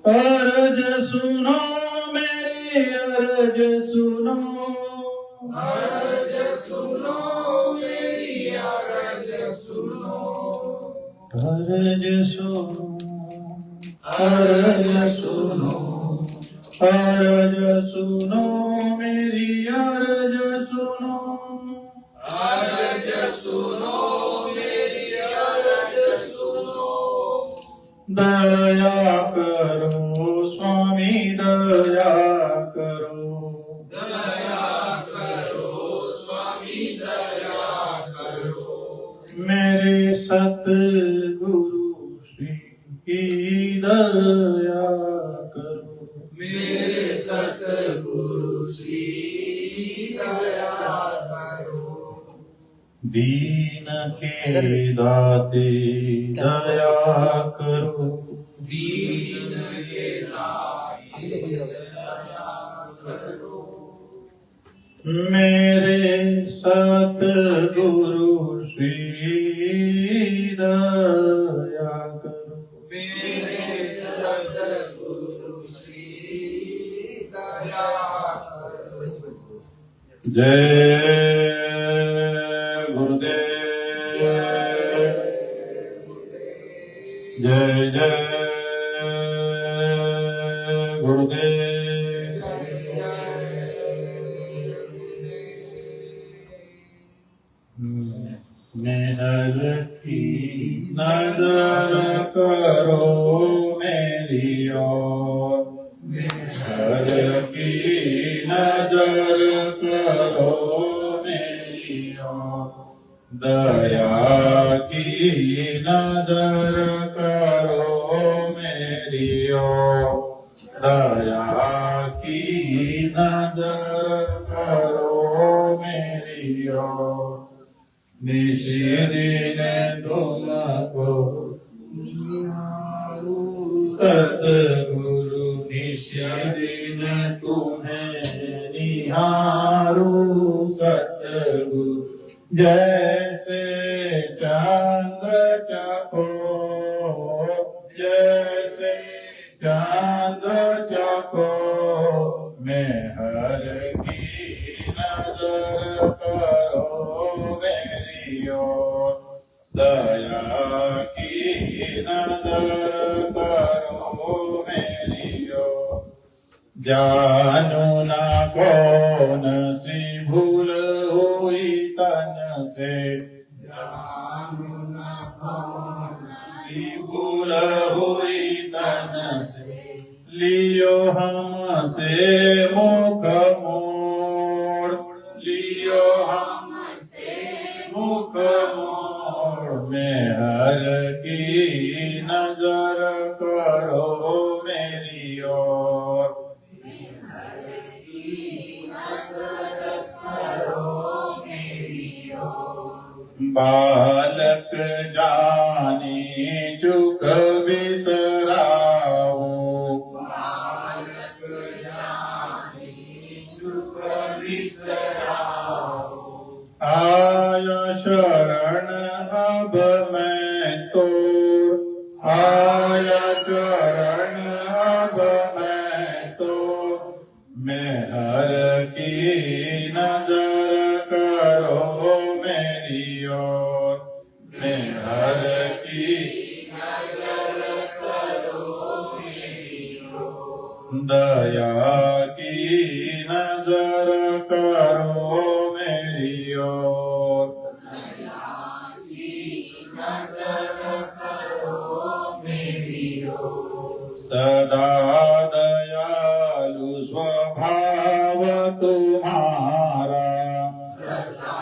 अर्ज सुनो मेरी अर्ज सुनो, अर्ज सुनो मेरी अर्ज सुनो, अर्ज सुनो, अर्ज सुनो, अर्ज सुनो मेरी अर्ज सुनो, अर्ज सुनो मेरी अर्ज सुनो, दया करो स्वामी दया करो, दया करो स्वामी दया करो, मेरे सतगुरु श्री की दया करो, मेरे सतगुरु श्री दया करो, दीन के दाते दया करो, दीन के दाते दया करो, मेरे सतगुरु श्री दया करो, मेरे सतगुरु श्री दया करो। जय गुरुदेव, जय जय गुरुदेव। महल की नजर करो मेरी ओर, महल की नजर करो मेरी ओर, दया की नजर करो मेरी ओर, दया की नजर करो मेरी ओर, निशिदिन तुमको सतगुरु, निशिदिन तुम्हें निहारू सतगुरु, जैसे चंद्र चकोर, जैसे चंद्र चकोर, मेहर की नजर करो मेरी ओर, दया की नजर करो मेरी ओर, जानू ना कौन सी भूल हुई तन से, जानू ना कौन सी भूल हुई तन से, लियो हमसे मुख मोड़, लियो हमसे मुख मोड़, मेहर की नजर करो मेरी ओर, बालक जाने चुक बिसराओ, बालक जाने चुक बिसराओ, आया शरण अब मैं तो, आया शरण अब मैं तो, मेहर की नजर करो मेरी ओर, मेहर की नजर करो मेरी ओर, दया की नजर करो मेरी ओर, दया की नजर करो मेरी ओर, सदा दयालु स्वभाव तुम्हारा, सदा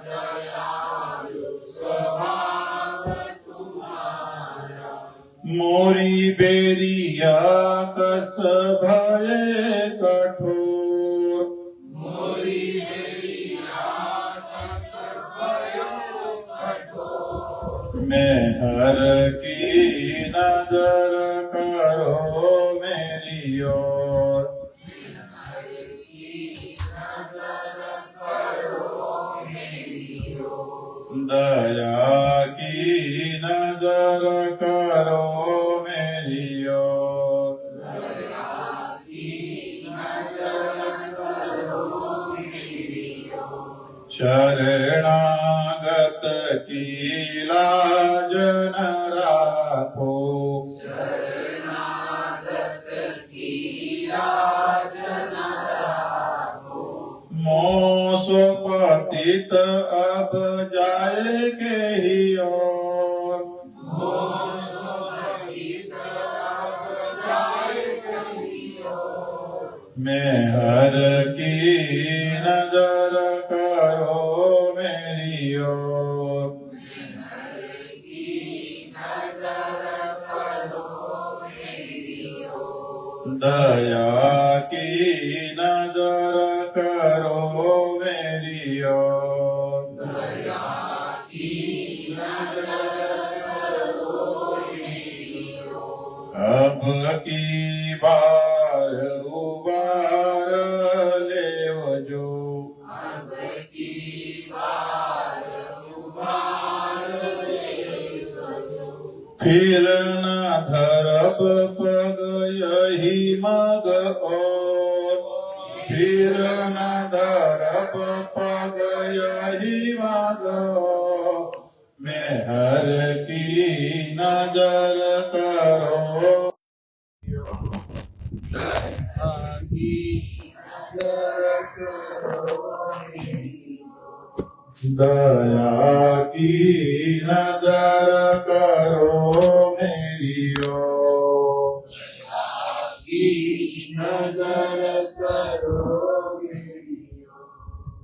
दयालु स्वभाव तुम्हारा, मोरी बेरिया कस भये कठोर, मोरी बेरिया कस भये कठोर, मेहर की नजर करो मेरी ओर, दया की नजर करो मेरी ओर, शरणागत की लाज न राखो मोह सो पतित अब जाएगे ही और मैं हर की नजर करो मेरी ओर दया की नजर करो मेरी ओर अब की बार उबार ले जो फिर न धरब पग यही मग और फिर न धरब पग यही मग मैं हर की नजर करो दया की नजर करो मेरी ओर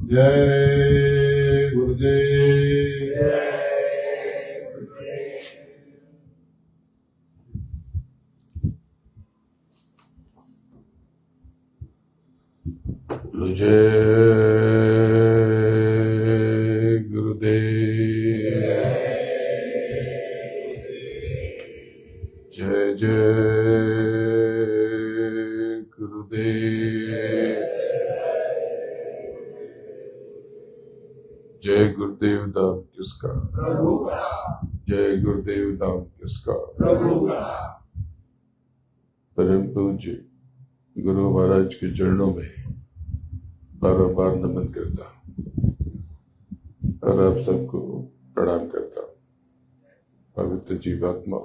जय गुरुदेव जय गुरुदेव जय जय गुरुदेव जय गुरुदेव धाम किसका जय गुरुदेव धाम किसका परम पूज्य गुरु महाराज के चरणों में बार नमन करता और आप सबको प्रणाम करता पवित्र जीवात्मा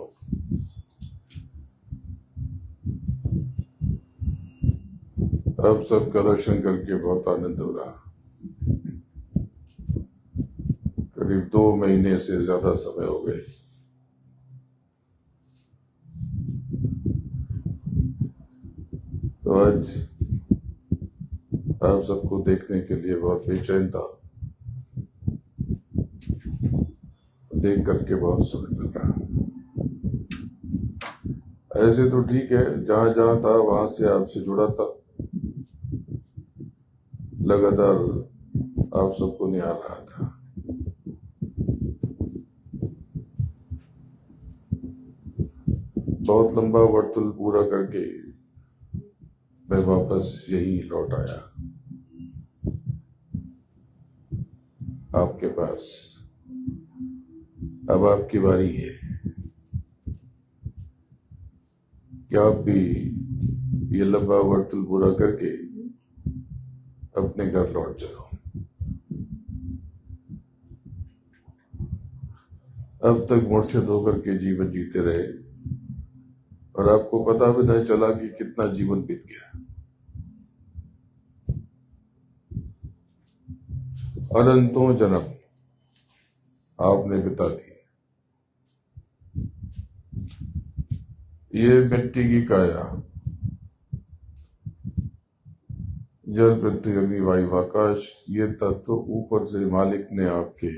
आप सबका दर्शन करके बहुत आनंद हो रहा करीब 2 महीने से ज्यादा समय हो गए तो आज आप सबको देखने के लिए बहुत बेचैन था देख करके बहुत सुख मिल रहा ऐसे तो ठीक है जहां जहां था वहां से आपसे जुड़ा था लगातार आप सबको निहार रहा था बहुत लंबा वर्तुल पूरा करके मैं वापस यही लौट आया आपके पास अब आपकी बारी है कि आप भी ये लंबा वर्तुल पूरा करके अपने घर लौट जाओ अब तक मूर्छित होकर के जीवन जीते रहे और आपको पता भी नहीं चला कि कितना जीवन बीत गया अनंतों जन्म आपने बिता दी ये मिट्टी की काया जल पृथ्वी अग्नि वायु आकाश ये तत्व ऊपर से मालिक ने आपके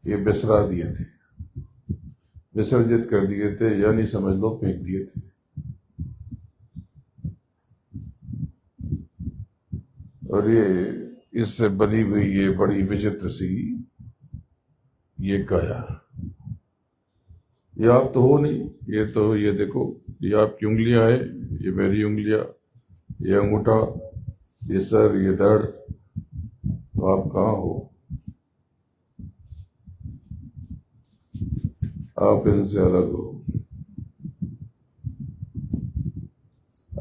ये बिसरा दिए थे विसर्जित कर दिए थे यानी समझ लो फेंक दिए थे और ये इससे बनी हुई ये बड़ी विचित्र सी ये काया ये आप तो हो नहीं ये तो ये देखो ये आपकी उंगलियां है ये मेरी उंगलियां ये अंगूठा ये सर ये धड़ तो आप कहाँ हो आप इनसे अलग हो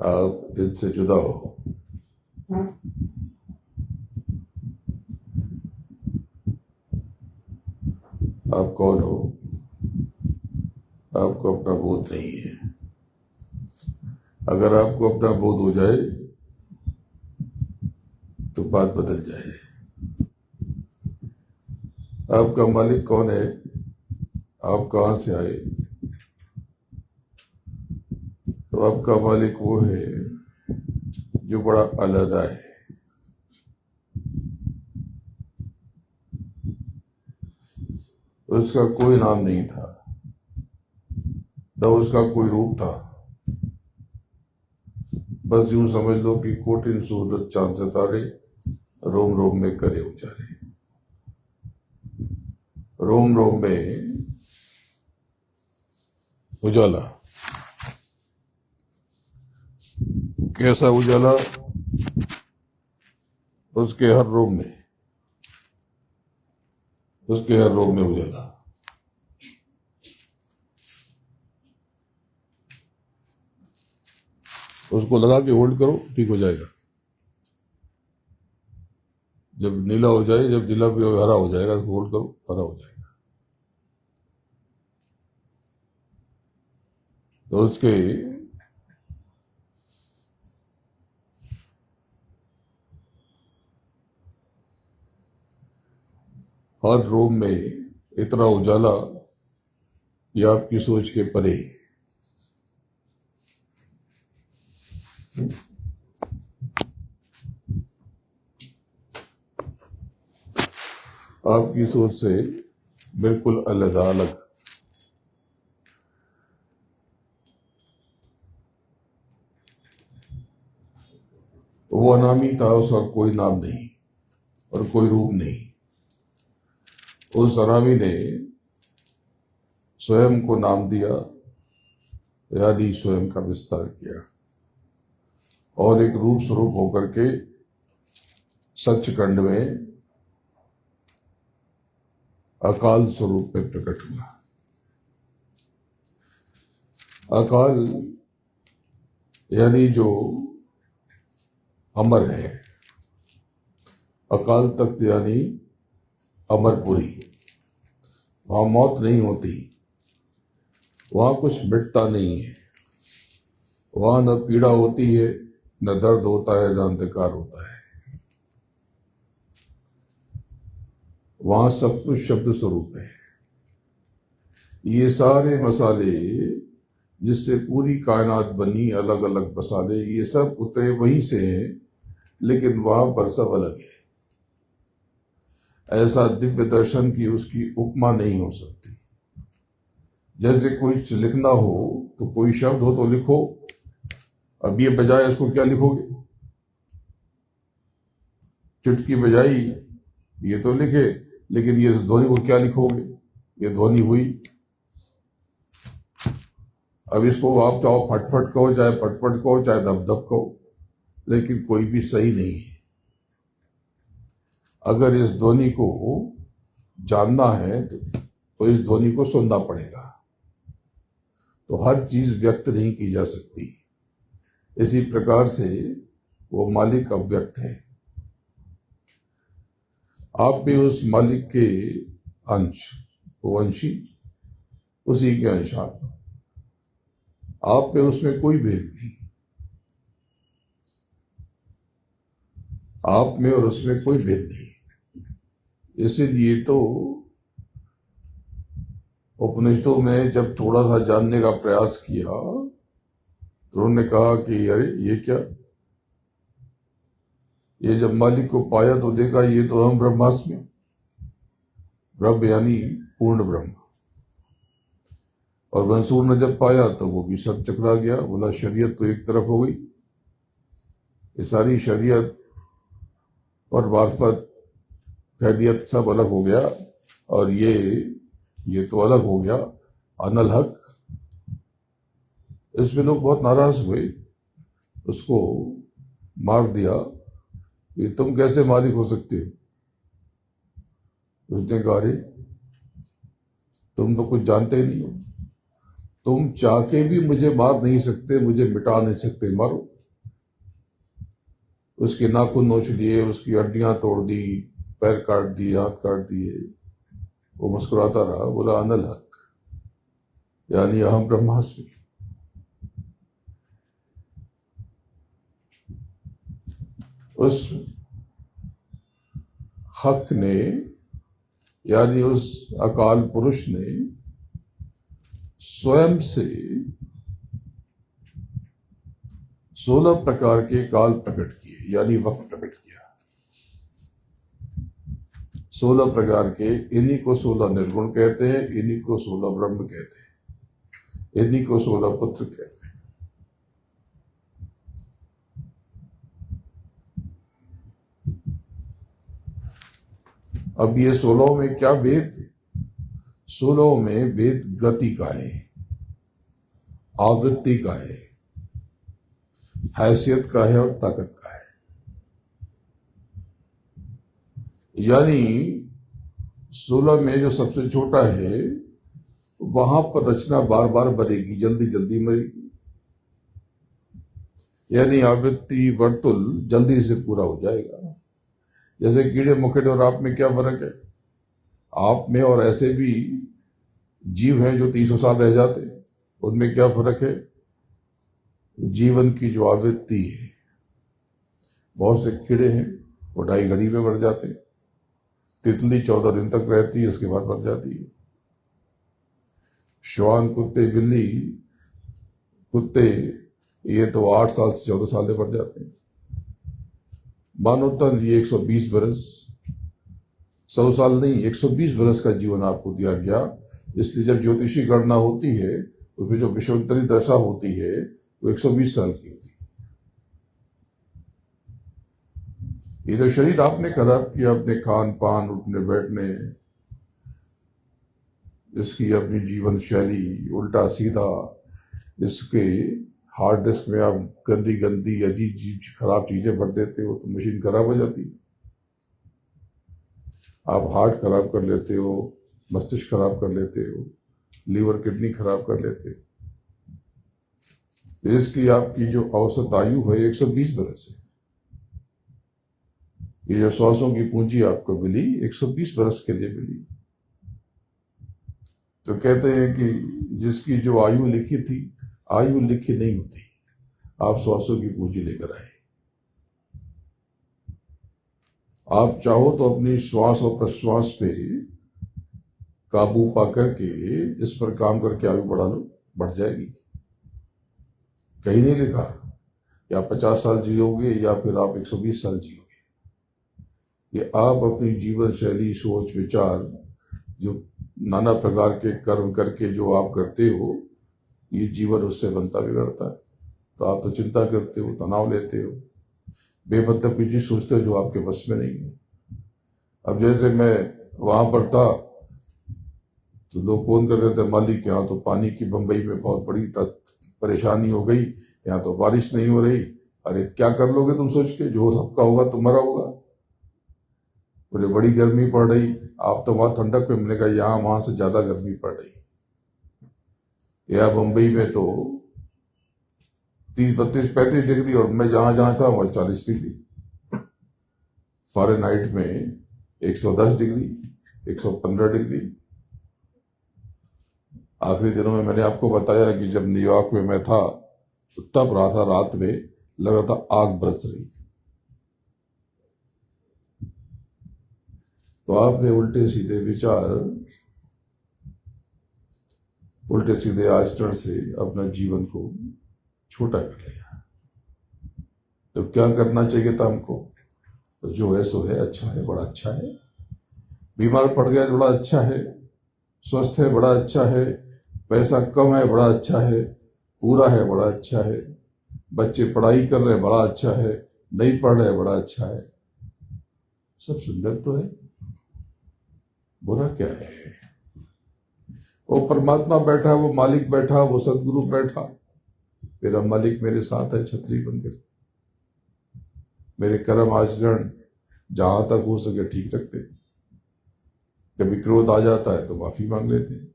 आप इनसे जुदा हो आप कौन हो, आपको अपना बोध नहीं है। अगर आपको अपना बोध हो जाए तो बात बदल जाए। आपका मालिक कौन है, आप कहाँ से आए, तो आपका मालिक वो है जो बड़ा अलग है। उसका कोई नाम नहीं था, न उसका कोई रूप था। बस यूं समझ लो कि कोटिन सूरज चांद सितारे रोम रोम में करे उजारे। रोम रोम में उजाला। कैसा उजाला? उसके हर रोम में, उसके हर रोम में उजाला। उसको लगा के होल्ड करो, ठीक हो जाएगा। जब नीला हो जाए, जब नीला भी हरा हो जाएगा, उसको होल्ड करो, हरा हो जाएगा। तो उसके हर रोम में इतना उजाला कि आपकी सोच के परे। आपकी सोच से बिल्कुल अलग अलग। वो अनामी था, उसका कोई नाम नहीं और कोई रूप नहीं। उस अनामी ने स्वयं को नाम दिया, यानी स्वयं का विस्तार किया और एक रूप स्वरूप होकर के सचखंड में अकाल स्वरूप में प्रकट हुआ। अकाल यानी जो अमर है, अकाल तख्त यानी अमरपुरी। वहां मौत नहीं होती, वहां कुछ मिटता नहीं है, वहां न पीड़ा होती है, न दर्द होता है, न अंधकार होता है। वहां सब कुछ शब्द स्वरूप है। ये सारे मसाले जिससे पूरी कायनात बनी, अलग अलग मसाले, ये सब उतरे वहीं से हैं, लेकिन वहां पर सब अलग है। ऐसा दिव्य दर्शन की उसकी उपमा नहीं हो सकती। जैसे कुछ लिखना हो तो कोई शब्द हो तो लिखो, अब ये बजाय इसको क्या लिखोगे? चुटकी बजाई, ये तो लिखे, लेकिन ये ध्वनि को क्या लिखोगे? ये ध्वनि हुई। अब इसको आप चाहो फटफट कहो, चाहे पटपट कहो, चाहे धप धप कहो, लेकिन कोई भी सही नहीं है। अगर इस ध्वनि को जानना है तो इस ध्वनि को सुनना पड़ेगा। तो हर चीज व्यक्त नहीं की जा सकती। इसी प्रकार से वो मालिक अव्यक्त है। आप भी उस मालिक के अंश, वो अंशी, उसी के अंश आप में उसमें कोई भेद नहीं। आप में और उसमें कोई भेद नहीं। इसीलिए तो उपनिषदों में जब थोड़ा सा जानने का प्रयास किया तो उन्होंने कहा कि अरे ये क्या, ये जब मालिक को पाया तो देखा ये तो हम ब्रह्मास्मि, ब्रह्म यानी पूर्ण ब्रह्म। और मंसूर ने जब पाया तो वो भी सब चकरा गया, बोला शरीयत तो एक तरफ हो गई, ये सारी शरीयत और मार्फत खैरियत सब अलग हो गया, और ये तो अलग हो गया, अनल हक। इसमें लोग बहुत नाराज हुए, उसको मार दिया। ये तुम कैसे मालिक हो सकते हो? उसने कहा अरे तुम तो कुछ जानते ही नहीं हो, तुम चाह के भी मुझे मार नहीं सकते, मुझे मिटा नहीं सकते, मारो। उसके नाखून नोच लिए, उसकी हड्डियां तोड़ दी, पैर काट दिए, हाथ काट दिए, वो मुस्कुराता रहा, बोला अनल हक, यानी अहम ब्रह्मास्मि। उस हक ने, यानी उस अकाल पुरुष ने स्वयं से 16 प्रकार के काल प्रकट किए, यानी वक्त प्रकट किया। 16 प्रकार के, इन्हीं को 16 निर्गुण कहते हैं, इन्हीं को 16 ब्रह्म कहते हैं, इन्हीं को 16 पुत्र कहते हैं। अब ये 16 में क्या भेद? 16 में भेद गति का है, आवृत्ति का है, हैसियत का है और ताकत का है। यानी 16 में जो सबसे छोटा है वहां पर रचना बार बार बनेगी, जल्दी जल्दी मरेगी। यानी आवृत्ति वर्तुल जल्दी से पूरा हो जाएगा। जैसे कीड़े मकोड़े और आप में क्या फर्क है? आप में और ऐसे भी जीव हैं जो 300 साल रह जाते हैं, उनमें क्या फर्क है? जीवन की जो आवृत्ति है। बहुत से कीड़े हैं वो 2.5 घड़ी में मर जाते हैं, तितली 14 दिन तक रहती है, उसके बाद मर जाती है। श्वान, कुत्ते, बिल्ली, कुत्ते, ये तो 8 साल से 14 साल में मर जाते हैं। मानव तन ये 120 बरस, 100 साल नहीं, 120 बरस का जीवन आपको दिया गया। इसलिए जब ज्योतिषी गणना होती है उसमें जो विषयोत्तरी दशा होती है वो 120 साल की होती है। ये तो शरीर आपने खराब किया, अपने खान पान, उठने बैठने, इसकी अपनी जीवन शैली उल्टा सीधा, इसके हार्ड डिस्क में आप गंदी गंदी अजीब खराब चीजें भर देते हो तो मशीन खराब हो जाती है। आप हार्ट खराब कर लेते हो, मस्तिष्क खराब कर लेते हो, लीवर किडनी खराब कर लेते हो। इसकी आपकी जो औसत आयु है 120 बरस है। ये जो श्वासों की पूंजी आपको मिली 120 बरस के लिए मिली। तो कहते हैं कि जिसकी जो आयु लिखी थी, आयु लिखी नहीं होती। आप श्वासों की पूंजी लेकर आए। आप चाहो तो अपनी श्वास और प्रश्वास पे काबू पाकर के इस पर काम करके आयु बढ़ा लो, बढ़ जाएगी। कहीं नहीं लिखा या 50 साल जियोगे या फिर आप 120 साल जियोगे। ये आप अपनी जीवन शैली, सोच, विचार, जो नाना प्रकार के कर्म करके जो आप करते हो, ये जीवन उससे बनता बिगड़ता है। तो आप तो चिंता करते हो, तनाव लेते हो, बेमतलब की चीज सोचते हो जो आपके बस में नहीं है। अब जैसे मैं वहां पर था तो लोग फोन कर देते, मालिक यहाँ तो पानी की बंबई में बहुत बड़ी परेशानी हो गई, यहाँ तो बारिश नहीं हो रही। अरे क्या कर लोगे तुम सोच के, जो सबका होगा तुम्हारा होगा। बोले बड़ी गर्मी पड़ रही, आप तो वहां ठंडक पे। मैंने कहा यहाँ वहां से ज्यादा गर्मी पड़ रही। यहाँ बंबई में तो 30, 32, 35 डिग्री, और मैं जहां जहां था वहां 40 डिग्री फ़ारेनहाइट में, 110 डिग्री, 115 डिग्री। आखिरी दिनों में मैंने आपको बताया कि जब न्यूयॉर्क में मैं था तो तब रहा था, रात में लग रहा था आग बरस रही। तो आपने उल्टे सीधे विचार, उल्टे सीधे आचरण से अपना जीवन को छोटा कर लिया। तो क्या करना चाहिए था हमको? तो जो है सो है, अच्छा है, बड़ा अच्छा है। बीमार पड़ गया बड़ा अच्छा है, स्वस्थ है बड़ा अच्छा है, पैसा कम है बड़ा अच्छा है, पूरा है बड़ा अच्छा है, बच्चे पढ़ाई कर रहे हैं बड़ा अच्छा है, नहीं पढ़ रहे बड़ा अच्छा है। सब सुंदर तो है, बुरा क्या है? वो परमात्मा बैठा, वो मालिक बैठा, वो सदगुरु बैठा। मेरा मालिक मेरे साथ है, छतरी बनकर मेरे कर्म आचरण जहां तक हो सके ठीक रखते। कभी क्रोध आ जाता है तो माफी मांग लेते।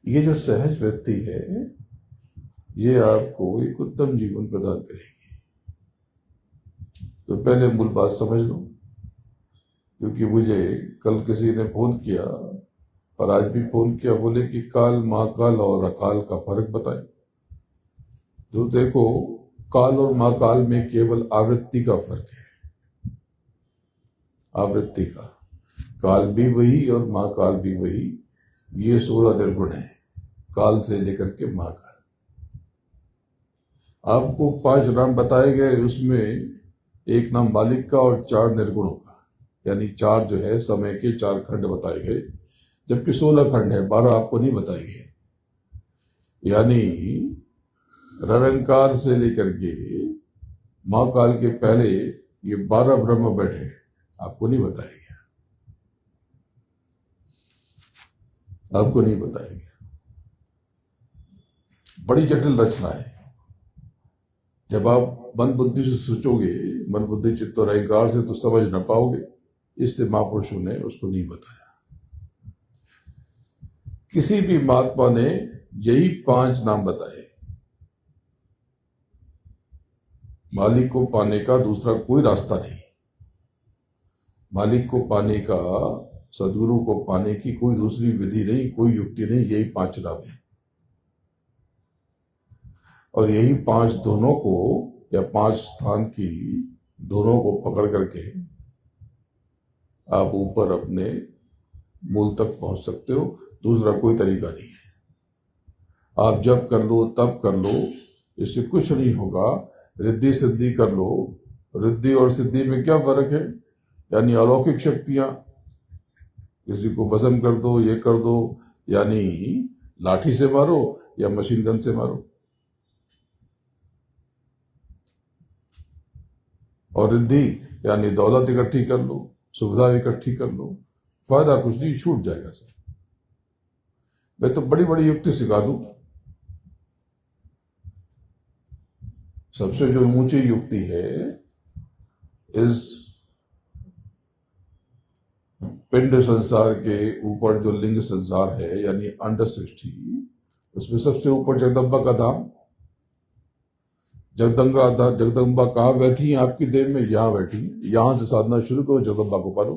ये जो सहज वृत्ति है ये आपको एक उत्तम जीवन प्रदान करेगी। तो पहले मूल बात समझ लो, क्योंकि मुझे कल किसी ने फोन किया और आज भी फोन किया, बोले कि काल, महाकाल और अकाल का फर्क बताएं। तो देखो, काल और महाकाल में केवल आवृत्ति का फर्क है, आवृत्ति का। काल भी वही और महाकाल भी वही। ये 16 निर्गुण है, काल से लेकर के महाकाल। आपको 5 नाम बताए गए, उसमें एक नाम मालिक का और 4 निर्गुणों का, यानी 4 जो है समय के 4 खंड बताए गए, जबकि 16 खंड है, 12 आपको नहीं बताए गए। यानी निरंकार से लेकर के महाकाल के पहले ये 12 ब्रह्म बैठे, आपको नहीं बताया गया, आपको नहीं बताया गया। बड़ी जटिल रचना है। जब आप मन बुद्धि से सोचोगे, मन बुद्धि चित्त और अहंकार से, तो समझ न पाओगे, इसलिए महापुरुषों ने उसको नहीं बताया। किसी भी महात्मा ने यही 5 नाम बताए। मालिक को पाने का दूसरा कोई रास्ता नहीं, मालिक को पाने का, सदगुरु को पाने की कोई दूसरी विधि नहीं, कोई युक्ति नहीं, यही 5 नाम है। और यही 5 दोनों को, या 5 स्थान की दोनों को पकड़ करके आप ऊपर अपने मूल तक पहुंच सकते हो। दूसरा कोई तरीका नहीं है। आप जब कर लो, तब कर लो, इससे कुछ नहीं होगा। रिद्धि सिद्धि कर लो, रिद्धि और सिद्धि में क्या फर्क है? यानी अलौकिक शक्तियां, किसी को भस्म कर दो, ये कर दो, यानी लाठी से मारो या मशीन गन से मारो। और रिद्धि यानी दौलत इकट्ठी कर लो, सुविधा इकट्ठी कर लो, फायदा कुछ नहीं, छूट जाएगा सब। मैं तो बड़ी बड़ी युक्ति सिखा दूं। सबसे जो ऊंची युक्ति है, इस पिंड संसार के ऊपर जो लिंग संसार है, यानी अंड सृष्टि, उसमें सबसे ऊपर जगदम्बा का धाम। जगदम्बा कहाँ बैठी है आपकी देह में? यहां बैठी। यहां से साधना शुरू करो, जगदम्बा को पालो।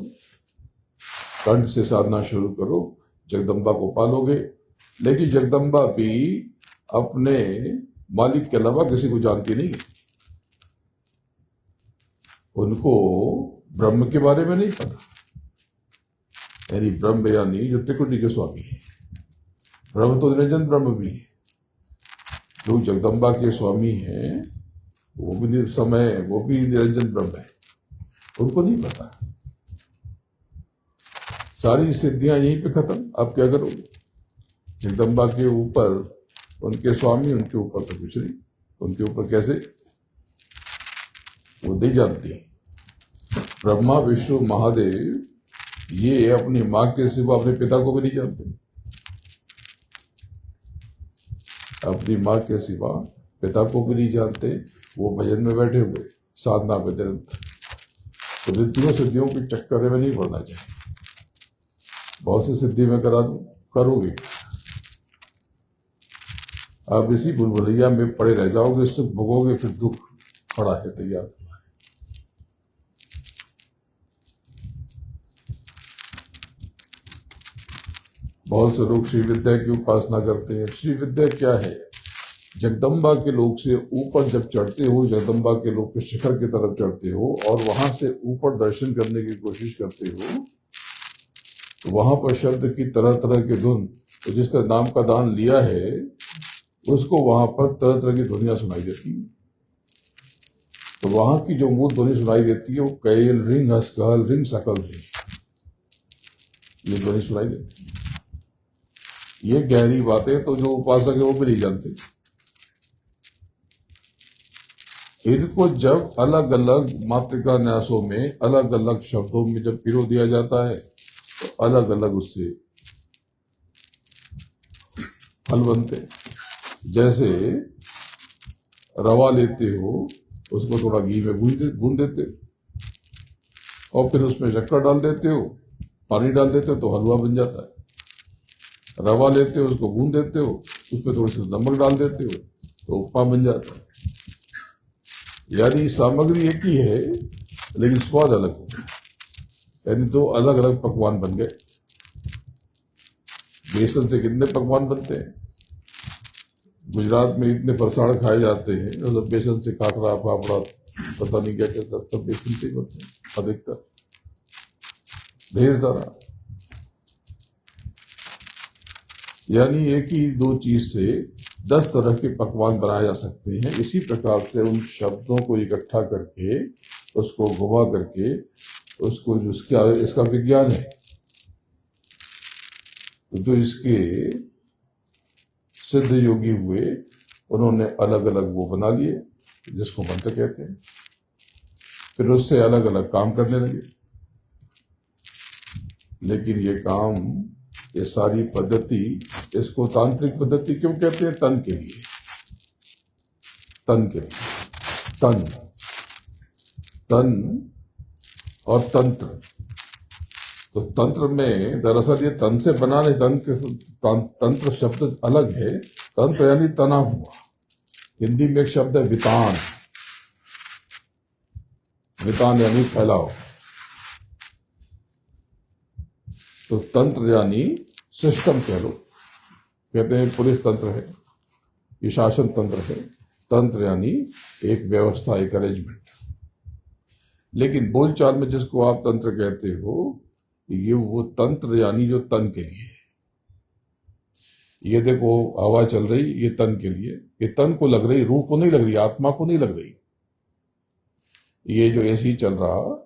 कंठ से साधना शुरू करो, जगदम्बा को पालोगे। लेकिन जगदम्बा भी अपने मालिक के अलावा किसी को जानती नहीं। उनको ब्रह्म के बारे में नहीं पता, यानी ब्रह्म यानी जो त्रिकुटी के स्वामी है। ब्रह्म तो निरंजन ब्रह्म भी है। जो जगदम्बा के स्वामी हैं, वो भी निरंजन ब्रह्म है, उनको नहीं पता। सारी सिद्धियां यहीं पे खत्म। अब क्या करोगे? जगदम्बा के ऊपर उनके स्वामी, उनके ऊपर तो कुछ नहीं। उनके ऊपर कैसे? वो नहीं जानती। ब्रह्मा, विष्णु, महादेव, ये अपनी मां के सिवा अपने पिता को भी नहीं जानते। अपनी मां के सिवा पिता को भी नहीं जानते। वो भजन में बैठे हुए, साधना में निरंतर। तो रिद्धियों सिद्धियों के चक्कर में नहीं पड़ना चाहिए। बहुत सी सिद्धि में करा दूं, करोगे, आप इसी भूलभुलैया में पड़े रह जाओगे, सुख भोगोगे, फिर दुख खड़ा है तैयार। बहुत से लोग श्री विद्या की उपासना करते हैं। श्री विद्या क्या है? जगदम्बा के लोक से ऊपर जब चढ़ते हो, जगदम्बा के लोक के शिखर की तरफ चढ़ते हो और वहां से ऊपर दर्शन करने की कोशिश करते हो, तो वहां पर शब्द की तरह तरह की धुन, तो जिसने नाम का दान लिया है उसको वहां पर तरह तरह की ध्वनियां सुनाई देती है। तो वहां की जो मूल ध्वनि सुनाई देती है वो कैल रिंग हस्कल रिंग सकल रिंग, ये ध्वनि सुनाई देती है। ये गहरी बातें तो जो उपासक है वो भी नहीं जानते। इनको जब अलग अलग मात्रिका न्यासों में, अलग अलग शब्दों में जब पिरो दिया जाता है, तो अलग अलग उससे फल बनते हैं। जैसे रवा लेते हो, उसको थोड़ा घी में भून देते हो और फिर उसमें शक्कर डाल देते हो, पानी डाल देते हो, तो हलवा बन जाता है। रवा लेते हो, उसको भून देते हो, उसमें थोड़ी सी नमक डाल देते हो, तो उपमा बन जाता है। यानी सामग्री एक ही है, लेकिन स्वाद अलग होता है। यानी दो अलग अलग पकवान बन गए। बेसन से कितने पकवान बनते हैं? गुजरात में इतने फरसाण खाए जाते हैं, मतलब बेसन से खाखरा फाफड़ा पता नहीं क्या क्या सब बेसन से ही बनते हैं अधिकतर, ढेर सारा। यानी एक ही दो चीज से 10 तरह के पकवान बनाए जा सकते हैं। इसी प्रकार से उन शब्दों को इकट्ठा करके, उसको घुमा करके, उसको जो इसका विज्ञान है, तो इसके सिद्ध योगी हुए, उन्होंने अलग अलग वो बना लिए जिसको मंत्र कहते हैं। फिर उससे अलग अलग काम करने लगे। लेकिन ये काम, ये सारी पद्धति, इसको तांत्रिक पद्धति क्यों कहते हैं? तन के लिए, तन के लिए। तन, तन और तंत्र। तो तंत्र में दरअसल ये तन से बना नहीं, तंत्र शब्द अलग है। तंत्र यानी तना हुआ। हिंदी में एक शब्द है वितान। वितान यानी फैलाव। तो तंत्र यानी सिस्टम कह लो, कहते हैं पुलिस तंत्र है, ये शासन तंत्र है। तंत्र यानी एक व्यवस्था, एक अरेंजमेंट। लेकिन बोलचाल में जिसको आप तंत्र कहते हो, ये वो तंत्र यानी जो तन के लिए है। ये देखो हवा चल रही, ये तन के लिए, ये तन को लग रही, रूह को नहीं लग रही, आत्मा को नहीं लग रही। ये जो एसी चल रहा,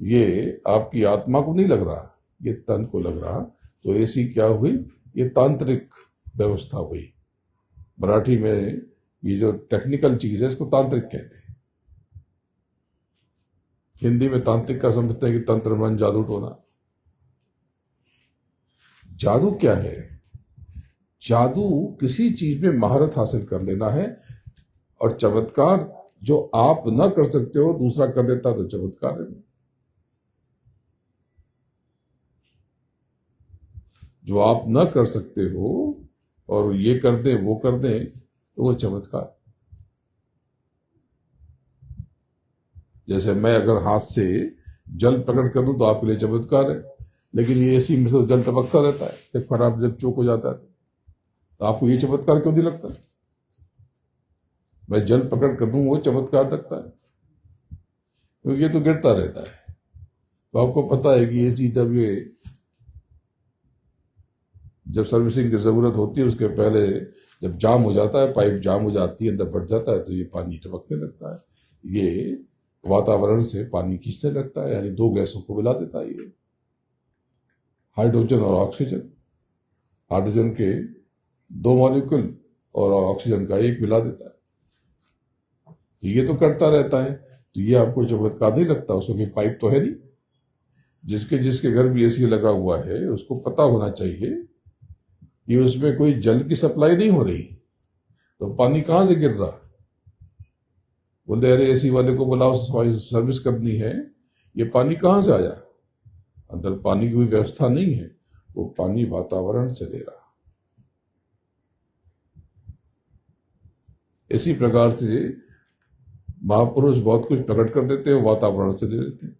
ये आपकी आत्मा को नहीं लग रहा, ये तन को लग रहा। तो एसी क्या हुई? ये तांत्रिक व्यवस्था हुई। मराठी में ये जो टेक्निकल चीज है, इसको तांत्रिक कहते हैं। हिंदी में तांत्रिक का समझते हैं कि तंत्र मन जादू टोना। जादू क्या है? जादू किसी चीज में महारत हासिल कर लेना है। और चमत्कार जो आप न कर सकते हो, दूसरा कर देता तो चमत्कार है। जो आप न कर सकते हो और ये कर दे वो कर दे, तो वो चमत्कार। जैसे मैं अगर हाथ से जल पकड़ कर दूं तो आपके लिए चमत्कार है, लेकिन ये एसी में से जल टपकता रहता है, जब खराब, जब चोक हो जाता है, तो आपको ये चमत्कार क्यों नहीं लगता? मैं जल पकड़ कर दूं वो चमत्कार लगता है, क्योंकि ये तो गिरता रहता है। तो आपको पता है कि एसी जब सर्विसिंग की जरूरत होती है, उसके पहले जब जाम हो जाता है, पाइप जाम हो जाती है, अंदर फट जाता है, तो ये पानी टपकने लगता है। ये वातावरण से पानी खींचने लगता है, यानी दो गैसों को मिला देता है। ये हाइड्रोजन और ऑक्सीजन, हाइड्रोजन के 2 मॉलिक्यूल और ऑक्सीजन का 1 मिला देता है। ये तो करता रहता है, तो ये आपको चमत्कार नहीं लगता? उसमें पाइप तो है नहीं। जिसके घर भी एसी लगा हुआ है, उसको पता होना चाहिए कि उसमें कोई जल की सप्लाई नहीं हो रही, तो पानी कहां से गिर रहा? बोलते अरे एसी वाले को बुलाओ, सर्विस करनी है। ये पानी कहां से आया? अंदर पानी की कोई व्यवस्था नहीं है, वो पानी वातावरण से ले रहा। इसी प्रकार से महापुरुष बहुत कुछ प्रकट कर देते हैं, वातावरण से ले लेते हैं।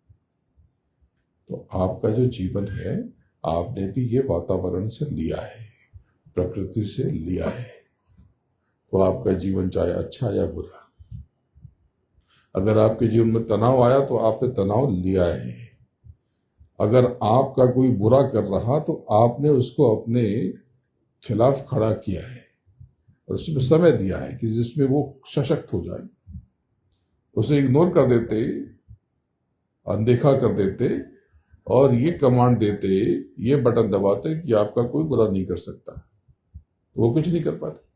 तो आपका जो जीवन है, आपने भी ये वातावरण से लिया है, प्रकृति से लिया है। तो आपका जीवन चाहे अच्छा या बुरा, अगर आपके जीवन में तनाव आया तो आपने तनाव लिया है। अगर आपका कोई बुरा कर रहा तो आपने उसको अपने खिलाफ खड़ा किया है और उसमें समय दिया है कि जिसमें वो सशक्त हो जाए। उसे इग्नोर कर देते, अनदेखा कर देते और ये कमांड देते, ये बटन दबाते कि आपका कोई बुरा नहीं कर सकता, तो वो कुछ नहीं कर पाते।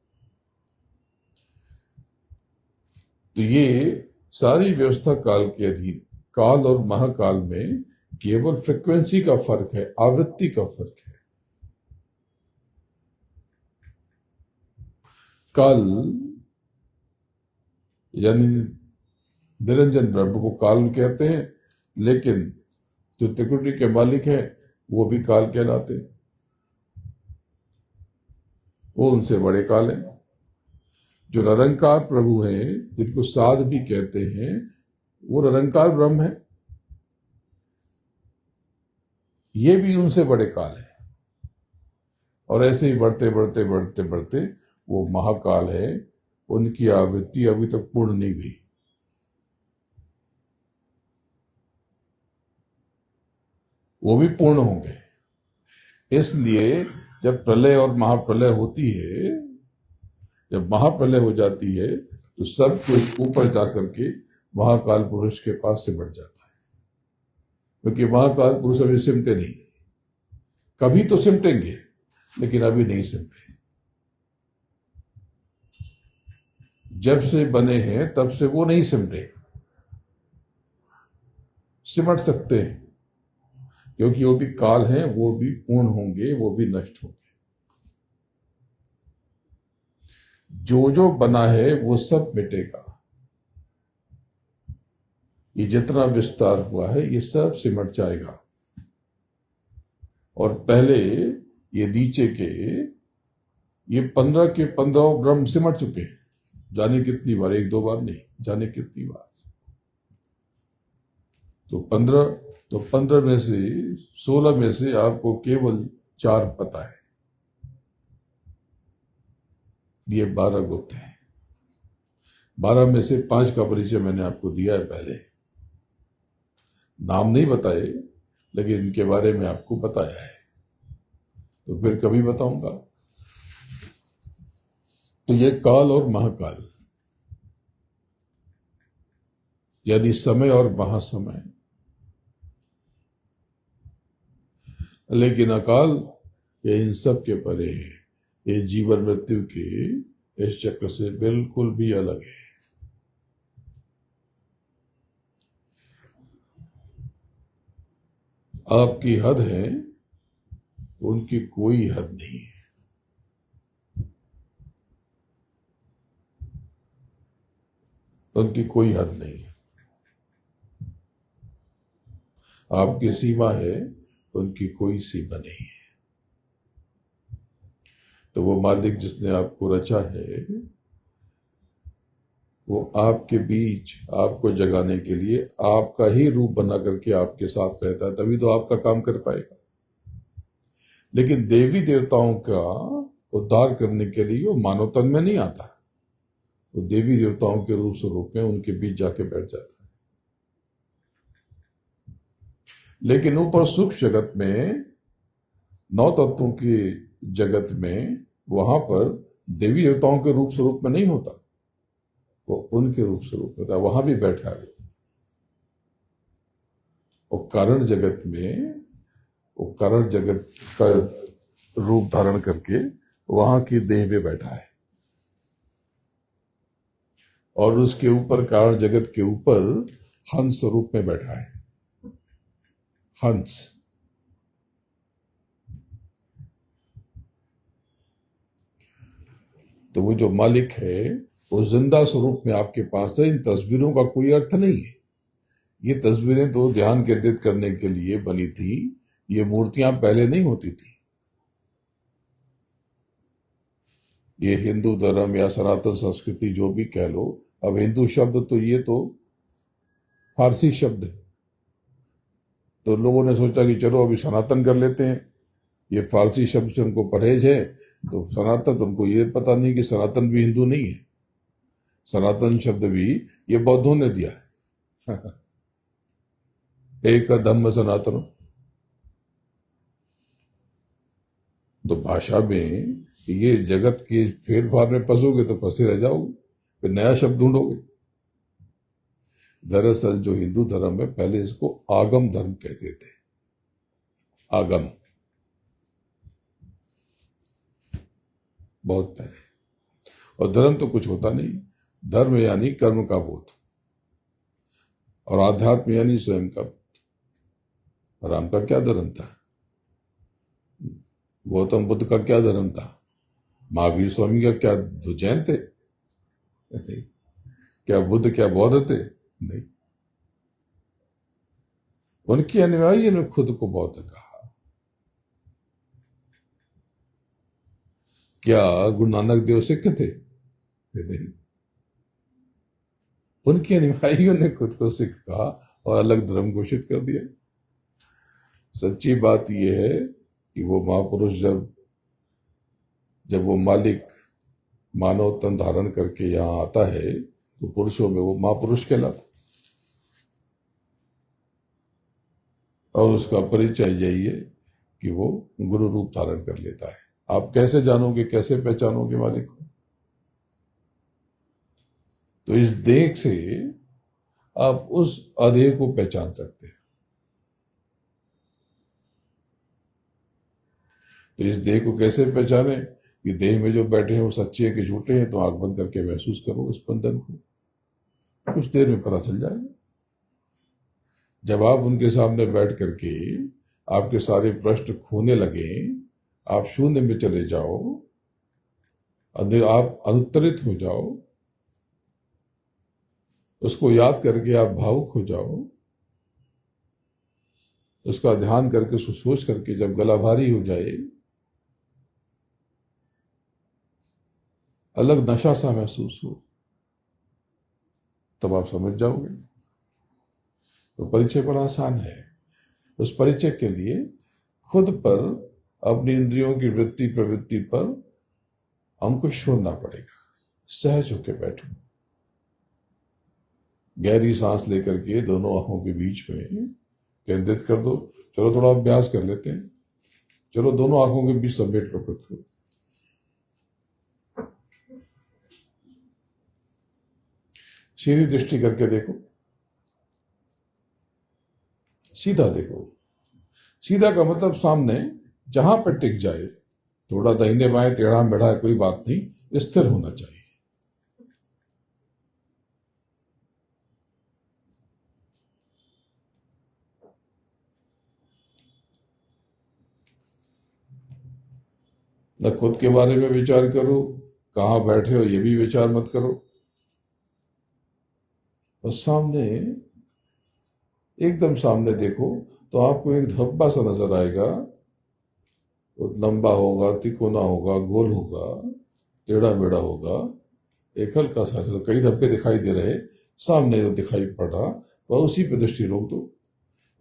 तो ये सारी व्यवस्था काल के अधीन। काल और महाकाल में केवल फ्रीक्वेंसी का फर्क है, आवृत्ति का फर्क है। काल यानी निरंजन ब्रह्म को काल कहते हैं, लेकिन जो त्रिकुटी के मालिक हैं वो भी काल कहलाते हैं। वो उनसे बड़े काल हैं। जो निरंकार प्रभु हैं, जिनको साध भी कहते हैं, वो निरंकार ब्रह्म है। ये भी उनसे बड़े काल है। और ऐसे ही बढ़ते बढ़ते बढ़ते बढ़ते वो महाकाल है, उनकी आवृत्ति अभी तक पूर्ण नहीं हुई। वो भी पूर्ण होंगे। इसलिए जब प्रलय और महाप्रलय होती है, जब महाप्रलय हो जाती है, तो सब कुछ ऊपर जाकर के महाकाल पुरुष के पास से बढ़ जाता है, क्योंकि महाकाल पुरुष अभी सिमटे नहीं। कभी तो सिमटेंगे, लेकिन अभी नहीं सिमटे। जब से बने हैं तब से वो नहीं सिमटे। सिमट सकते हैं, क्योंकि वो भी काल है, वो भी पूर्ण होंगे, वो भी नष्ट होंगे। जो जो बना है वो सब मिटेगा। ये जितना विस्तार हुआ है ये सब सिमट जाएगा। और पहले ये नीचे के ये 15 के 15 ब्रह्म सिमट चुके हैं। जाने कितनी बार, एक दो बार नहीं, जाने कितनी बार। तो 15 में से 16 में से आपको केवल 4 पता है। ये 12 गुप्त हैं। 12 में से 5 का परिचय मैंने आपको दिया है पहले। नाम नहीं बताए, लेकिन इनके बारे में आपको बताया है, तो फिर कभी बताऊंगा। तो ये काल और महाकाल, यानी समय और महासमय। लेकिन अकाल ये इन सब के परे है। ये जीवन मृत्यु के इस चक्र से बिल्कुल भी अलग है। आपकी हद है, उनकी कोई हद नहीं है। उनकी कोई हद नहीं है। आपकी सीमा है, उनकी कोई सीमा नहीं है। तो वो मालिक जिसने आपको रचा है, वो आपके बीच आपको जगाने के लिए आपका ही रूप बना करके आपके साथ रहता है, तभी तो आपका काम कर पाएगा। लेकिन देवी देवताओं का उद्धार करने के लिए वो मानव तन में नहीं आता, वो देवी देवताओं के रूप स्वरूप में उनके बीच जाके बैठ जाता है। लेकिन ऊपर सूक्ष्म जगत में, 9 तत्वों के जगत में, वहां पर देवी देवताओं के रूप स्वरूप में नहीं होता, वो उनके रूप स्वरूप में होता है। वहां भी बैठा है वो कारण जगत में, वो कारण जगत का रूप धारण करके वहां की देह में बैठा है। और उसके ऊपर, कारण जगत के ऊपर हंस रूप में बैठा है। हंस। तो वो जो मालिक है वो जिंदा स्वरूप में आपके पास है। इन तस्वीरों का कोई अर्थ नहीं है। ये तस्वीरें तो ध्यान केंद्रित करने के लिए बनी थी। ये मूर्तियां पहले नहीं होती थी। ये हिंदू धर्म या सनातन संस्कृति जो भी कह लो, अब हिंदू शब्द तो ये तो फारसी शब्द है। तो लोगों ने सोचा कि चलो अभी सनातन कर लेते हैं। ये फारसी शब्द से उनको परहेज है, तो सनातन, उनको ये पता नहीं कि सनातन भी हिंदू नहीं है। सनातन शब्द भी ये बौद्धों ने दिया है। एक धम्म सनातन। तो भाषा में ये जगत के फेर फार में फंसोगे तो फंसे रह जाओगे, फिर नया शब्द ढूंढोगे। दरअसल जो हिंदू धर्म है, पहले इसको आगम धर्म कहते थे। आगम, बहुत पहले। और धर्म तो कुछ होता नहीं। धर्म यानी कर्म का बोध, और आध्यात्म यानी स्वयं का बोध। राम का क्या धर्म था? गौतम बुद्ध का क्या धर्म था? महावीर स्वामी का क्या जैन थे? नहीं। क्या बुद्ध, क्या बौद्ध थे? नहीं। उनके अनुयायी ने खुद को बौद्ध कहा। क्या गुरु नानक देव सिख थे? नहीं। उनके अनुयायियों ने खुद को सिख कहा और अलग धर्म घोषित कर दिया। सच्ची बात यह है कि वो महापुरुष जब वो मालिक मानव तन धारण करके यहाँ आता है तो पुरुषों में वो महापुरुष कहलाता। और उसका परिचय यही है कि वो गुरु रूप धारण कर लेता है। आप कैसे जानोगे, कैसे पहचानोगे मालिक को? तो इस देख से आप उस अधेय को पहचान सकते हैं। तो इस देह को कैसे पहचाने कि देह में जो बैठे हैं वो सच्चे हैं कि झूठे हैं? तो आंख बंद करके महसूस करो इस बंधन को, कुछ देर में पता चल जाएगा। जब आप उनके सामने बैठ करके आपके सारे प्रश्न खोने लगे, आप शून्य में चले जाओ, आप अनुत्तरित हो जाओ, उसको याद करके आप भावुक हो जाओ, उसका ध्यान करके उसको सोच करके जब गला भारी हो जाए, अलग नशा सा महसूस हो, तब आप समझ जाओगे। तो परिचय बड़ा आसान है। उस परिचय के लिए खुद पर, अपनी इंद्रियों की वृत्ति प्रवृत्ति पर अंकुश छोड़ना पड़ेगा। सहज होकर बैठो, गहरी सांस लेकर के दोनों आंखों के बीच में केंद्रित कर दो। चलो थोड़ा अभ्यास कर लेते हैं। चलो दोनों आंखों के बीच समेट लो खुद को। सीधी दृष्टि करके देखो, सीधा देखो। सीधा का मतलब सामने जहां पर टिक जाए, थोड़ा दाहिने बाएं टेढ़ा मेढ़ा है कोई बात नहीं, स्थिर होना चाहिए। न खुद के बारे में विचार करो, कहां बैठे हो ये भी विचार मत करो। बस सामने, एकदम सामने देखो तो आपको एक धब्बा सा नजर आएगा। वो लंबा होगा, तिकोना होगा, गोल होगा, टेढ़ा मेढ़ा होगा, एक हल्का सा, कई धब्बे दिखाई दे रहे, सामने जो दिखाई पड़ रहा वह उसी पे दृष्टि रोक दो।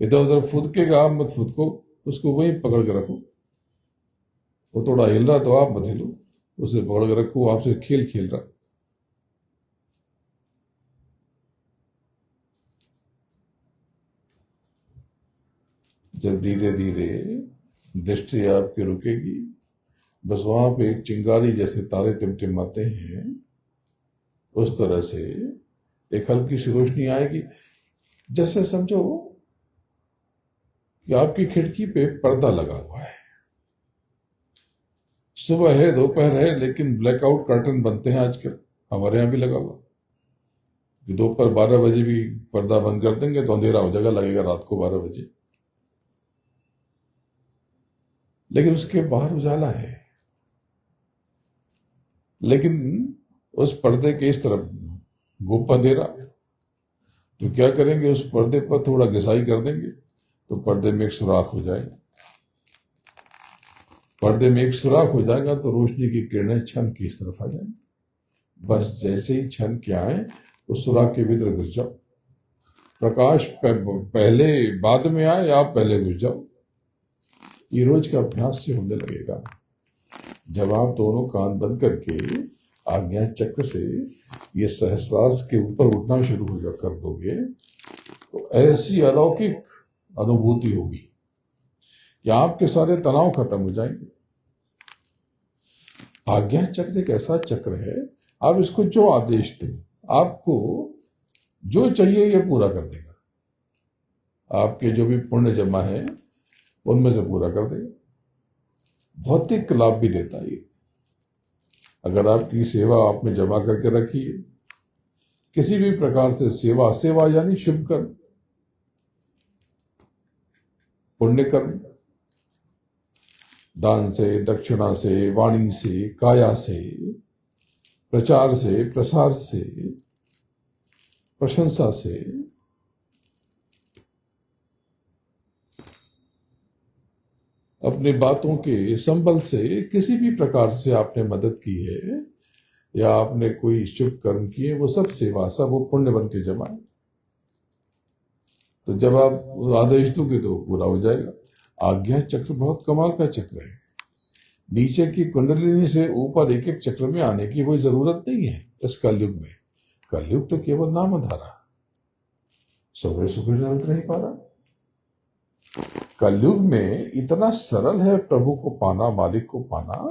इधर उधर फुदकेगा आप मत फुदको, उसको वहीं पकड़ के रखो। वो थोड़ा हिल रहा तो आप मत हिलो, उसे पकड़ के रखो, आपसे खेल खेल रहा। जब धीरे धीरे दृष्टि आपकी रुकेगी, बस वहां पे एक चिंगारी जैसे तारे टिमटिमाते हैं, उस तरह से एक हल्की सी रोशनी आएगी। जैसे समझो कि आपकी खिड़की पे पर्दा लगा हुआ है। सुबह है, दोपहर है, लेकिन ब्लैकआउट कर्टन बनते हैं आजकल, हमारे यहां भी लगा हुआ। दोपहर 12 बजे भी पर्दा बंद कर देंगे तो अंधेरा हो जाएगा, लगेगा रात को 12 बजे। लेकिन उसके बाहर उजाला है। लेकिन उस पर्दे के इस तरफ गुप अंधेरा, तो क्या करेंगे, उस पर्दे पर थोड़ा घिसाई कर देंगे तो पर्दे में एक सुराख हो जाएगा। पर्दे में एक सुराख हो जाएगा तो रोशनी की किरणें छन की इस तरफ आ जाएंगी। बस जैसे ही छन के आए उस सुराख के भीतर घुस जाओ। प्रकाश पहले बाद में आए, आप पहले घुस जाओ। ये रोज का अभ्यास से होने लगेगा। जब आप दोनों कान बंद करके आज्ञा चक्र से ये सहस्रार के ऊपर उठना शुरू हो कर दोगे तो ऐसी अलौकिक अनुभूति होगी कि आपके सारे तनाव खत्म हो जाएंगे। आज्ञा चक्र एक ऐसा चक्र है, आप इसको जो आदेश दें, आपको जो चाहिए ये पूरा कर देगा। आपके जो भी पुण्य जमा है उनमें से पूरा कर देगा। भौतिक लाभ भी देता है ये। अगर आपकी सेवा आपने जमा करके रखी है, किसी भी प्रकार से सेवा यानी शुभ कर्म, पुण्य कर्म, दान से, दक्षिणा से, वाणी से, काया से, प्रचार से, प्रसार से, प्रशंसा से, अपनी बातों के संबल से, किसी भी प्रकार से आपने मदद की है या आपने कोई शुभ कर्म किए, वो सब सेवा, सब वो पुण्य बन के जमा है। तो जब आप आदेश दोगे तो पूरा हो जाएगा। आज्ञा चक्र बहुत कमाल का चक्र है। नीचे की कुंडलिनी से ऊपर एक एक चक्र में आने की कोई जरूरत नहीं है इस कलयुग में। कलयुग तो केवल नाम धारा, सुबह सुबह चल नहीं पा रहा। कलयुग में इतना सरल है प्रभु को पाना, मालिक को पाना,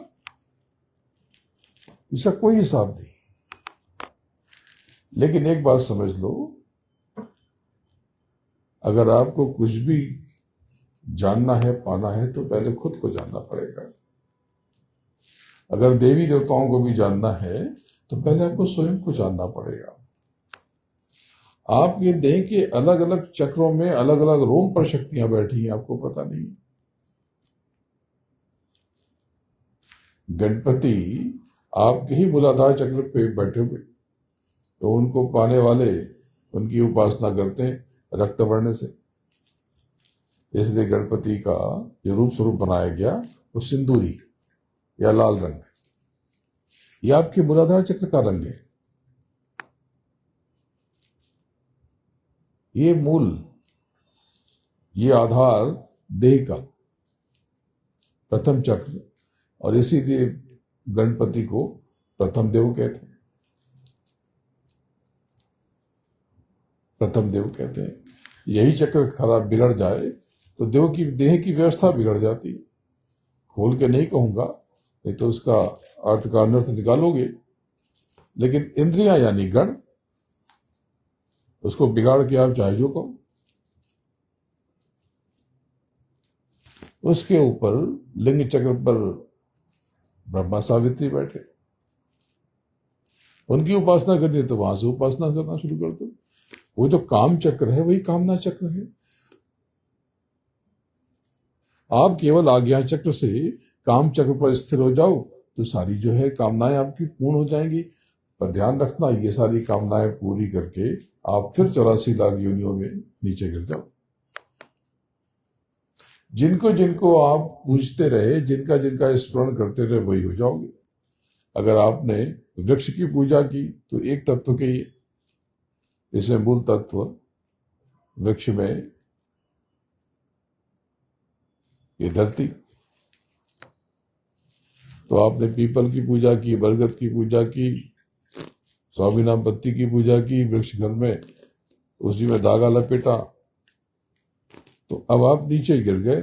इसका कोई हिसाब नहीं। लेकिन एक बात समझ लो, अगर आपको कुछ भी जानना है, पाना है, तो पहले खुद को जानना पड़ेगा। अगर देवी देवताओं को भी जानना है तो पहले आपको स्वयं को जानना पड़ेगा। आप ये देह के अलग अलग चक्रों में अलग अलग रोम पर शक्तियां बैठी हैं, आपको पता नहीं। गणपति आपके ही मूलाधार चक्र पे बैठे हुए, तो उनको पाने वाले उनकी उपासना करते हैं रक्त वर्ण से। इसलिए गणपति का जो रूप स्वरूप बनाया गया वो सिंदूरी या लाल रंग, यह आपके मूलाधार चक्र का रंग है। ये मूल, ये आधार देह का प्रथम चक्र, और इसीलिए गणपति को प्रथम देव कहते हैं। प्रथम देव कहते हैं। यही चक्र खराब बिगड़ जाए तो देह की व्यवस्था बिगड़ जाती है। खोल के नहीं कहूंगा, नहीं तो उसका अर्थ का अनर्थ निकालोगे। लेकिन इंद्रियां यानी गण, उसको बिगाड़ के आप चाहे जो कहो। उसके ऊपर लिंग चक्र पर ब्रह्मा सावित्री बैठे, उनकी उपासना करनी है तो वहां से उपासना करना शुरू कर दो। वो जो काम चक्र है वही कामना चक्र है। आप केवल आज्ञा चक्र से काम चक्र पर स्थिर हो जाओ तो सारी जो है कामनाएं आपकी पूर्ण हो जाएंगी। पर ध्यान रखना, ये सारी कामनाएं पूरी करके आप फिर 84 लाख योनियों में नीचे गिर जाओ। जिनको जिनको आप पूजते रहे, जिनका जिनका स्मरण करते रहे, वही हो जाओगे। अगर आपने वृक्ष की पूजा की तो एक तत्व के ही, इसमें मूल तत्व वृक्ष में ये धरती, तो आपने पीपल की पूजा की, बरगद की पूजा की, स्वामी नाम पत्ती की पूजा की, वृक्ष घर में उसी में धागा लपेटा, तो अब आप नीचे गिर गए।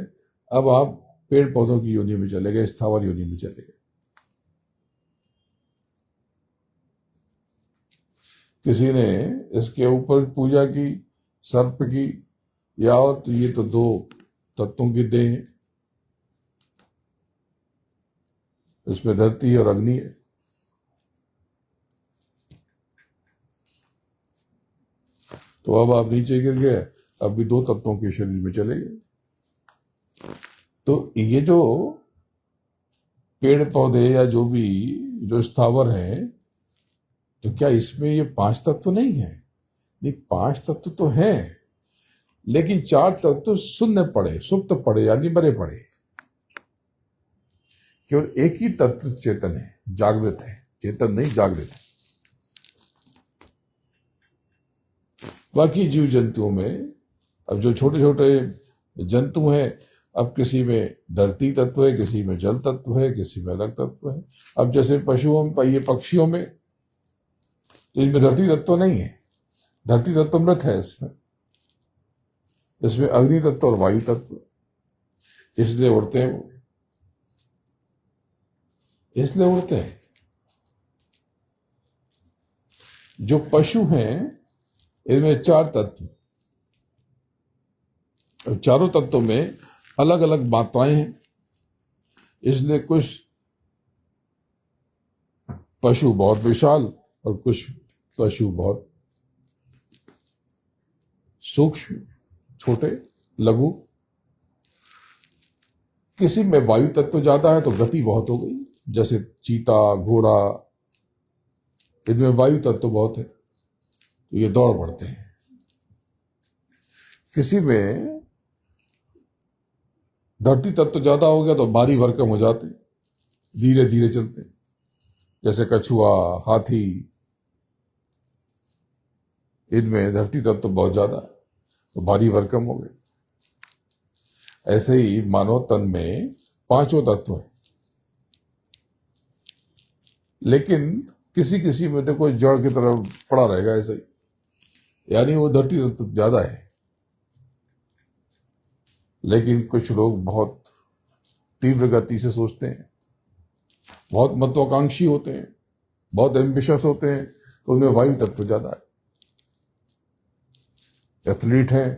अब आप पेड़ पौधों की योनि में चले गए, स्थावर योनि में चले गए। किसी ने इसके ऊपर पूजा की सर्प की या और, तो ये तो दो तत्वों की देह है, इसमें धरती और अग्नि है। तो अब आप नीचे गिर गए, अब भी दो तत्वों के शरीर में चले गए। तो ये जो पेड़ पौधे या जो भी जो स्थावर है, तो क्या इसमें ये 5 तत्व नहीं है? नहीं, 5 तत्व तो हैं, लेकिन 4 तत्व शून्य पड़े, सुप्त पड़े, यानी मरे पड़े। केवल एक ही तत्व चेतन है, जागृत है। चेतन नहीं, जागृत है। बाकी जीव जंतुओं में, अब जो छोटे छोटे जंतु हैं, अब किसी में धरती तत्व है, किसी में जल तत्व है, किसी में अलग तत्व है। अब जैसे पशुओं में, ये पक्षियों में, तो इनमें धरती तत्व नहीं है। धरती तत्व मृत है इसमें अग्नि तत्व और वायु तत्व, इसलिए उड़ते हैं वो, इसलिए उड़ते हैं। जो पशु हैं इनमें 4 तत्व, और चारों तत्वों में अलग अलग मात्राएं हैं। इसलिए कुछ पशु बहुत विशाल और कुछ पशु बहुत सूक्ष्म, छोटे, लघु। किसी में वायु तत्व ज्यादा है तो गति बहुत हो गई, जैसे चीता, घोड़ा, इनमें वायु तत्व बहुत है तो ये दौड़ पड़ते हैं। किसी में धरती तत्व ज्यादा हो गया तो भारी भरकम हो जाते, धीरे धीरे चलते, जैसे कछुआ, हाथी, इनमें धरती तत्व बहुत ज्यादा तो भारी भरकम हो गए। ऐसे ही मानव तन में पांचों तत्व हैं, लेकिन किसी किसी में देखो जड़ की तरफ पड़ा रहेगा ऐसे ही, यानी वो धरती तत्व ज्यादा है। लेकिन कुछ लोग बहुत तीव्र गति से सोचते हैं, बहुत महत्वाकांक्षी होते हैं, बहुत एम्बिशियस होते हैं, तो उनमें वायु तत्व ज्यादा है। एथलीट हैं,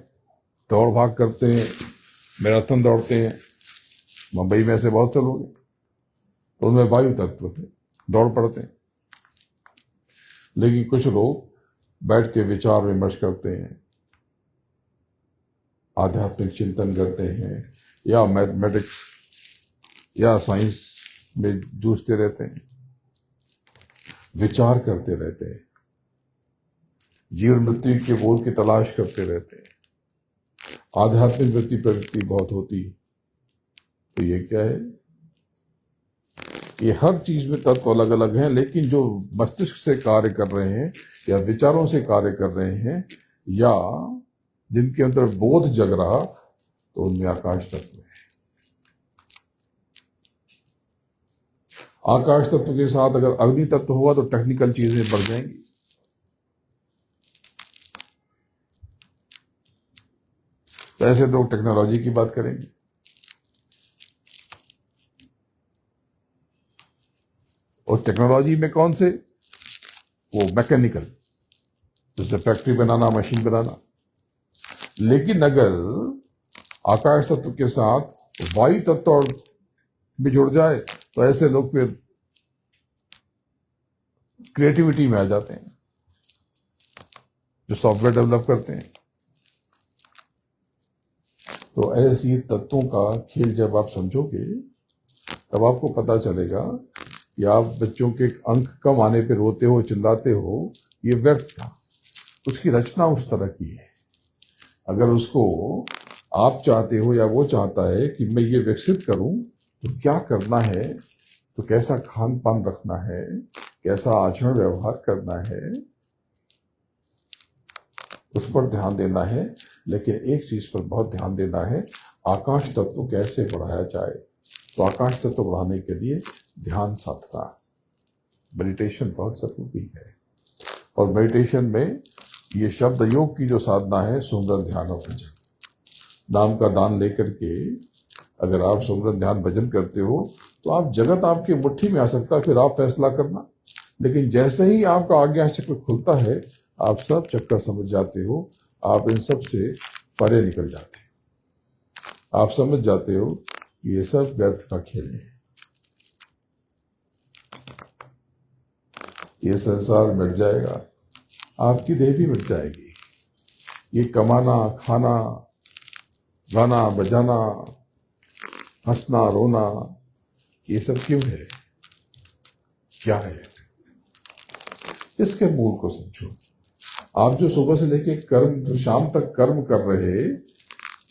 दौड़ भाग करते हैं, मैराथन दौड़ते हैं, मुंबई में ऐसे बहुत से लोग हैं, तो उनमें वायु तत्व है, दौड़ पड़ते हैं। लेकिन कुछ लोग बैठ के विचार विमर्श करते हैं, आध्यात्मिक चिंतन करते हैं, या मैथमेटिक्स या साइंस में जूझते रहते हैं, विचार करते रहते हैं, जीवन मृत्यु के बोध की तलाश करते रहते हैं। आध्यात्मिक वृत्ति प्रवृत्ति बहुत होती। तो ये क्या है? ये हर चीज में तत्व अलग अलग हैं, लेकिन जो मस्तिष्क से कार्य कर रहे हैं या विचारों से कार्य कर रहे हैं या जिनके अंदर बोध जग रहा, तो उनमें आकाश तत्व है। आकाश तत्व के साथ अगर अग्नि तत्व हुआ तो टेक्निकल चीजें बढ़ जाएंगी। तो ऐसे लोग टेक्नोलॉजी की बात करेंगे, और टेक्नोलॉजी में कौन से? वो मैकेनिकल, जैसे फैक्ट्री बनाना, मशीन बनाना। लेकिन अगर आकाश तत्व के साथ वायु तत्व और भी जुड़ जाए तो ऐसे लोग फिर क्रिएटिविटी में आ जाते हैं, जो सॉफ्टवेयर डेवलप करते हैं। तो ऐसी तत्वों का खेल जब आप समझोगे तब आपको पता चलेगा कि आप बच्चों के अंक कम आने पे रोते हो, चिल्लाते हो, ये व्यर्थ था। उसकी रचना उस तरह की है। अगर उसको आप चाहते हो या वो चाहता है कि मैं ये विकसित करूं, तो क्या करना है, तो कैसा खान पान रखना है, कैसा आचरण व्यवहार करना है, उस पर ध्यान देना है। लेकिन एक चीज पर बहुत ध्यान देना है, आकाश तत्व कैसे बढ़ाया जाए। तो आकाश तत्व बढ़ाने के लिए ध्यान साधना, मेडिटेशन बहुत जरूरी है। और मेडिटेशन में ये शब्द योग की जो साधना है, सुमरन ध्यान और भजन नाम का दान लेकर के अगर आप सुमरन ध्यान भजन करते हो तो आप जगत आपकी मुट्ठी में आ सकता है, फिर आप फैसला करना। लेकिन जैसे ही आपका आज्ञा चक्र खुलता है, आप सब चक्कर समझ जाते हो, आप इन सब से परे निकल जाते हो। आप समझ जाते हो कि ये सब व्यर्थ का खेल है, ये संसार मिट जाएगा, आपकी देह भी मिट जाएगी। ये कमाना, खाना, गाना, बजाना, हंसना, रोना, ये सब क्यों है? क्या है? इसके मूल को समझो। आप जो सुबह से लेके कर्म शाम तक कर्म कर रहे,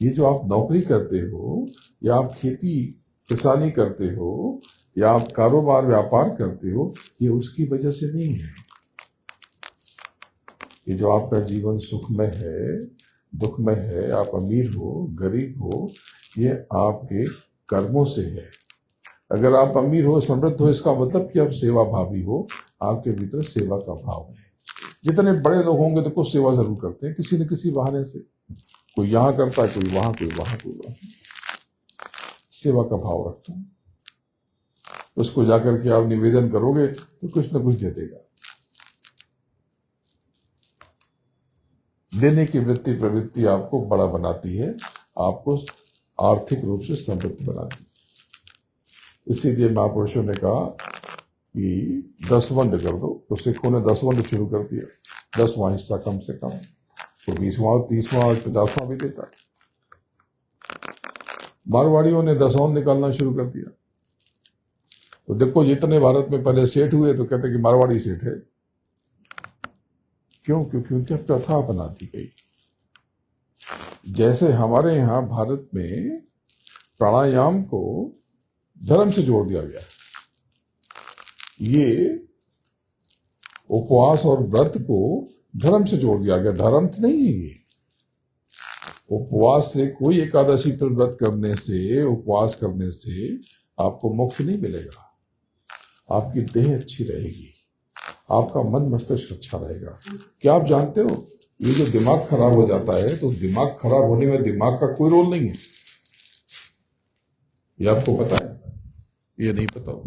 ये जो आप नौकरी करते हो, या आप खेती किसानी करते हो, या आप कारोबार व्यापार करते हो, ये उसकी वजह से नहीं है। ये जो आपका जीवन सुखमय है, दुखमय है, आप अमीर हो, गरीब हो, ये आपके कर्मों से है। अगर आप अमीर हो, समृद्ध हो, इसका मतलब कि आप सेवा भावी हो, आपके भीतर सेवा का भाव है। जितने बड़े लोग होंगे तो कुछ सेवा जरूर करते हैं, किसी न किसी बहाने से। कोई यहाँ करता है, कोई वहां, कोई वहां, कोई वहां, सेवा का भाव रखता है। उसको जाकर के आप निवेदन करोगे तो कुछ न कुछ दे देगा। देने की वृत्ति प्रवृत्ति आपको बड़ा बनाती है, आपको आर्थिक रूप से समृद्ध बनाती है। इसीलिए महापुरुषों ने कहा कि दसवंध कर दो, तो सिखों ने दसवंध शुरू कर दिया। 10वां हिस्सा कम से कम, तो 20वां, 30वां और 50वां भी देता है। मारवाड़ियों ने दसवंध निकालना शुरू कर दिया। तो देखो, जितने भारत में पहले सेठ हुए तो कहते कि मारवाड़ी सेठ है। क्यों? क्योंकि उनकी प्रथा बना दी गई। जैसे हमारे यहाँ भारत में प्राणायाम को धर्म से जोड़ दिया गया, ये उपवास और व्रत को धर्म से जोड़ दिया गया। धर्म नहीं है ये, उपवास से, कोई एकादशी पर व्रत करने से, उपवास करने से आपको मोक्ष नहीं मिलेगा। आपकी देह अच्छी रहेगी, आपका मन मस्तिष्क अच्छा रहेगा। क्या आप जानते हो, ये जो दिमाग खराब हो जाता है, तो दिमाग खराब होने में दिमाग का कोई रोल नहीं है। ये आपको पता है? ये नहीं पता हो?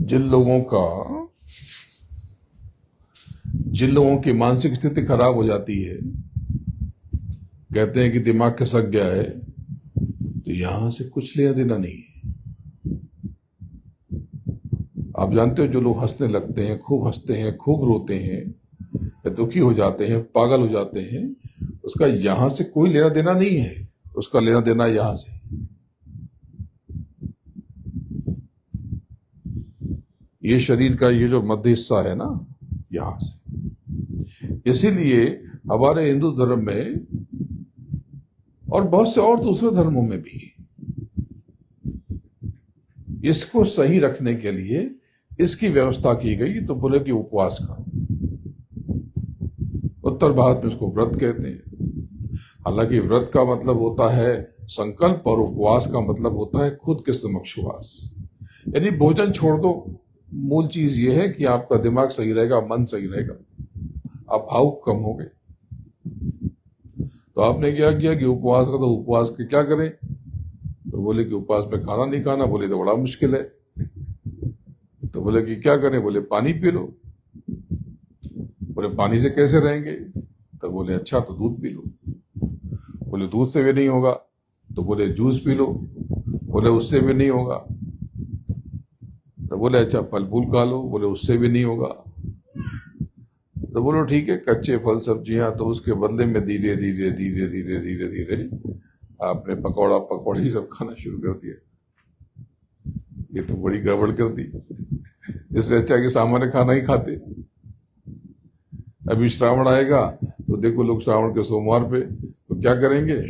जिन लोगों की मानसिक स्थिति खराब हो जाती है, कहते हैं कि दिमाग खिसक गया है, तो यहां से कुछ लेना देना नहीं है। आप जानते हो, जो लोग हंसने लगते हैं, खूब हंसते हैं, खूब रोते हैं, या दुखी हो जाते हैं, पागल हो जाते हैं, उसका यहां से कोई लेना देना नहीं है। उसका लेना देना यहां से। ये शरीर का ये जो मध्य हिस्सा है ना, यहां से। इसीलिए हमारे हिंदू धर्म में और बहुत से और दूसरे धर्मों में भी इसको सही रखने के लिए इसकी व्यवस्था की गई। तो बोले कि उपवास करो। उत्तर भारत में इसको व्रत कहते हैं। हालांकि व्रत का मतलब होता है संकल्प, और उपवास का मतलब होता है खुद के समक्ष वास, यानी भोजन छोड़ दो। मूल चीज ये है कि आपका दिमाग सही रहेगा, मन सही रहेगा, आप भावुक कम हो गए। तो आपने क्या किया कि उपवास का, तो उपवास के क्या करें? तो बोले कि उपवास में खाना नहीं खाना। बोले तो बड़ा मुश्किल है। तो बोले कि क्या करें? बोले पानी पी लो। बोले पानी से कैसे रहेंगे? तो बोले अच्छा, तो दूध पी लो। बोले दूध से भी नहीं होगा। तो बोले जूस पी लो। बोले उससे भी नहीं होगा। तो बोले अच्छा, फल फूल खा लो। बोले उससे भी नहीं होगा। तो बोलो ठीक है, कच्चे फल सब्जियां। तो उसके बदले में धीरे धीरे धीरे धीरे धीरे धीरे आपने पकौड़ा पकौड़ी सब खाना शुरू कर दिया। ये तो बड़ी गड़बड़ कर दी। इससे अच्छा कि सामान्य खाना ही खाते। अभी श्रावण आएगा तो देखो, लोग श्रावण के सोमवार पे तो क्या करेंगे,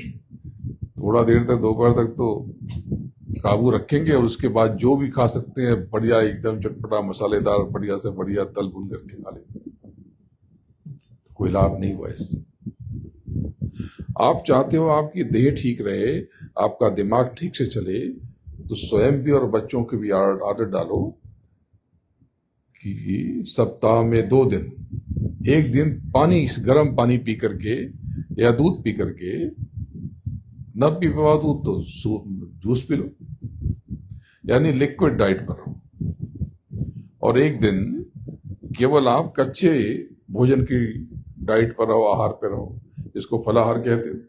थोड़ा देर तक, दोपहर तक तो काबू रखेंगे, और उसके बाद जो भी खा सकते हैं बढ़िया, एकदम चटपटा मसालेदार, बढ़िया से बढ़िया तल भून करके खा लेंगे। कोई लाभ नहीं हुआ इससे। आप चाहते हो आपकी देह ठीक रहे, आपका दिमाग ठीक से चले, तो स्वयं भी और बच्चों की भी आदत डालो कि सप्ताह में 2 दिन, एक दिन पानी, गर्म पानी पी करके या दूध पी करके, न पी पाओ दूध तो जूस पी लो, यानी लिक्विड डाइट पर रहो। और एक दिन केवल आप कच्चे भोजन की डाइट पर रहो, आहार पर रहो, इसको फलाहार कहते हैं।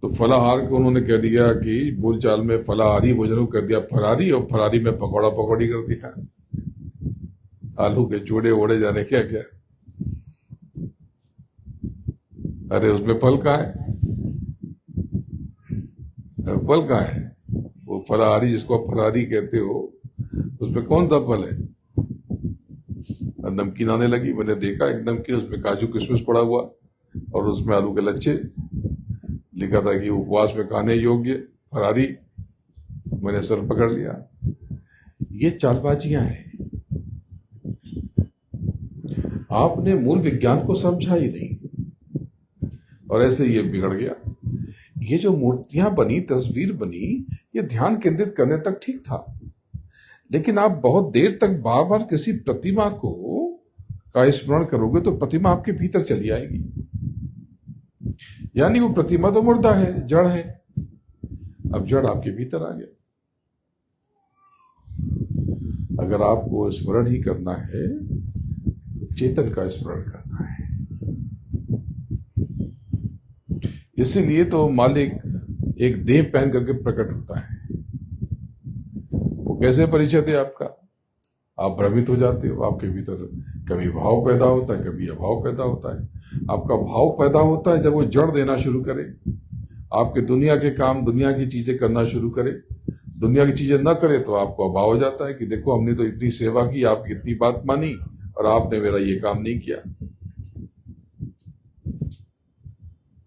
तो फलाहार को उन्होंने कह दिया कि बोलचाल में फलाहारी भोजन को कर दिया फरारी, और फरारी में पकौड़ा पकौड़ी कर दिया, आलू के चूड़े ओड़े जाने क्या क्या। अरे उसमें फल कहाँ है? फल कहाँ है? वो फलाहारी जिसको आप फरारी कहते हो, उसमें कौन सा फल है? नमकीन आने लगी, मैंने देखा एक नमकीन, उसमें काजू किशमिश पड़ा हुआ और उसमें आलू के लच्छे, लिखा था कि उपवास में खाने योग्य फरारी। मैंने सर पकड़ लिया। ये चालबाजियां हैं। आपने मूल विज्ञान को समझा ही नहीं, और ऐसे ये बिगड़ गया। ये जो मूर्तियां बनी, तस्वीर बनी, ये ध्यान केंद्रित करने तक ठीक था, लेकिन आप बहुत देर तक बार बार किसी प्रतिमा का स्मरण करोगे तो प्रतिमा आपके भीतर चली आएगी। यानी वो प्रतिमा तो मुर्दा है, जड़ है, अब जड़ आपके भीतर आ गया। अगर आपको स्मरण ही करना है तो चेतन का स्मरण करना है। इसीलिए तो मालिक एक देह पहन करके प्रकट होता है। वो कैसे परिचय दे आपका? आप भ्रमित हो जाते हो, आपके भीतर कभी भाव पैदा होता है, कभी अभाव पैदा होता है। आपका भाव पैदा होता है जब वो जड़ देना शुरू करे, आपके दुनिया के काम, दुनिया की चीजें करना शुरू करे। दुनिया की चीजें ना करे तो आपको अभाव हो जाता है कि देखो हमने तो इतनी सेवा की, आपकी इतनी बात मानी और आपने मेरा ये काम नहीं किया।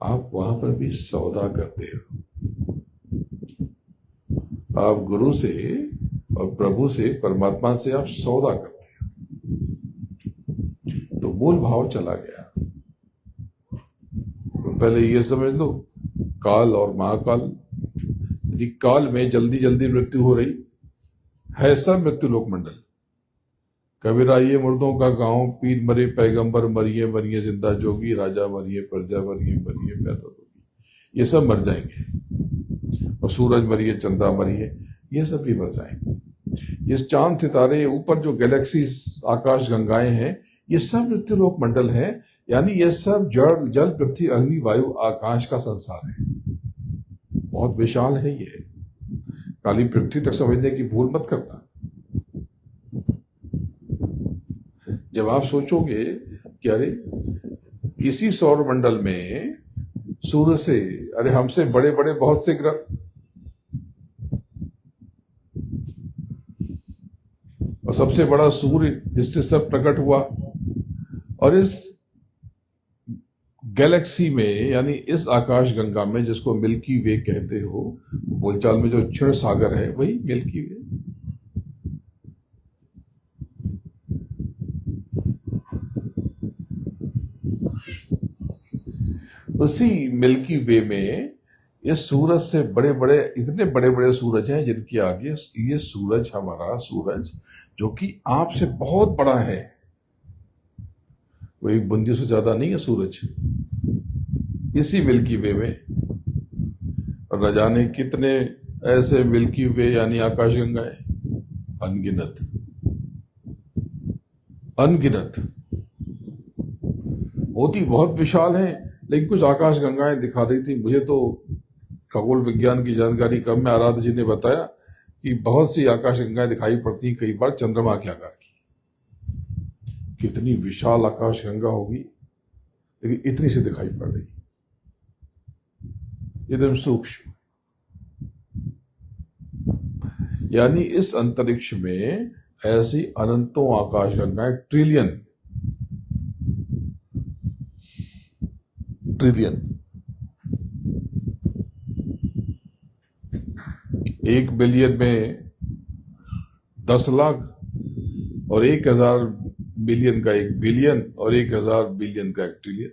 आप वहां पर भी सौदा करते हो। आप गुरु से और प्रभु से, परमात्मा से आप सौदा करते हो। तो मूल भाव चला गया। तो पहले ये समझ लो, काल और महाकाल, यदि काल में जल्दी जल्दी मृत्यु हो रही है, सब मृत्यु लोक मंडल। कबीरा ये मुर्दों का गांव, पीर मरे पैगंबर मरिए, मरिए जिंदा जोगी, राजा मरिए प्रजा मरिए, मरिए पैदा होगी, ये सब मर जाएंगे। और सूरज मरिए, चंद्रा मरिए, ये सब भी मर जाएंगे। ये चांद सितारे, ऊपर जो गैलेक्सीज, आकाश गंगाएं हैं, ये सब मृत्यु लोक मंडल है। यानी ये सब जल पृथ्वी अग्नि वायु आकाश का संसार है। बहुत विशाल है ये। काली पृथ्वी तक समझने की भूल मत करना। जब आप सोचोगे कि अरे इसी सौर मंडल में सूर्य से, अरे हमसे बड़े बड़े बहुत से ग्रह, और सबसे बड़ा सूर्य जिससे सब प्रकट हुआ, और इस गैलेक्सी में यानी इस आकाश गंगा में, जिसको मिल्की वे कहते हो, बोलचाल में जो क्षीर सागर है वही मिल्की वे। उसी मिल्की वे में ये सूरज से बड़े बड़े, इतने बड़े बड़े सूरज हैं जिनके आगे ये सूरज, हमारा सूरज, जो कि आपसे बहुत बड़ा है, वो एक बूंदी से ज्यादा नहीं है सूरज। इसी मिल्की वे में न जाने कितने ऐसे मिल्की वे यानी आकाश गंगाएं, अनगिनत अनगिनत होती, बहुत विशाल है। लेकिन कुछ आकाश गंगाएं दिखा रही थी मुझे, तो खगोल विज्ञान की जानकारी कम में आराध्य जी ने बताया कि बहुत सी आकाश गंगाएं दिखाई पड़ती, कई बार चंद्रमा के आकार की। कितनी विशाल आकाश गंगा होगी, लेकिन इतनी सी दिखाई पड़ रही, एकदम सूक्ष्म। यानी इस अंतरिक्ष में ऐसी अनंतों आकाश गंगाएं, ट्रिलियन 1 बिलियन में 10 लाख, और 1000 बिलियन का 1 बिलियन, और 1000 बिलियन का 1 ट्रिलियन।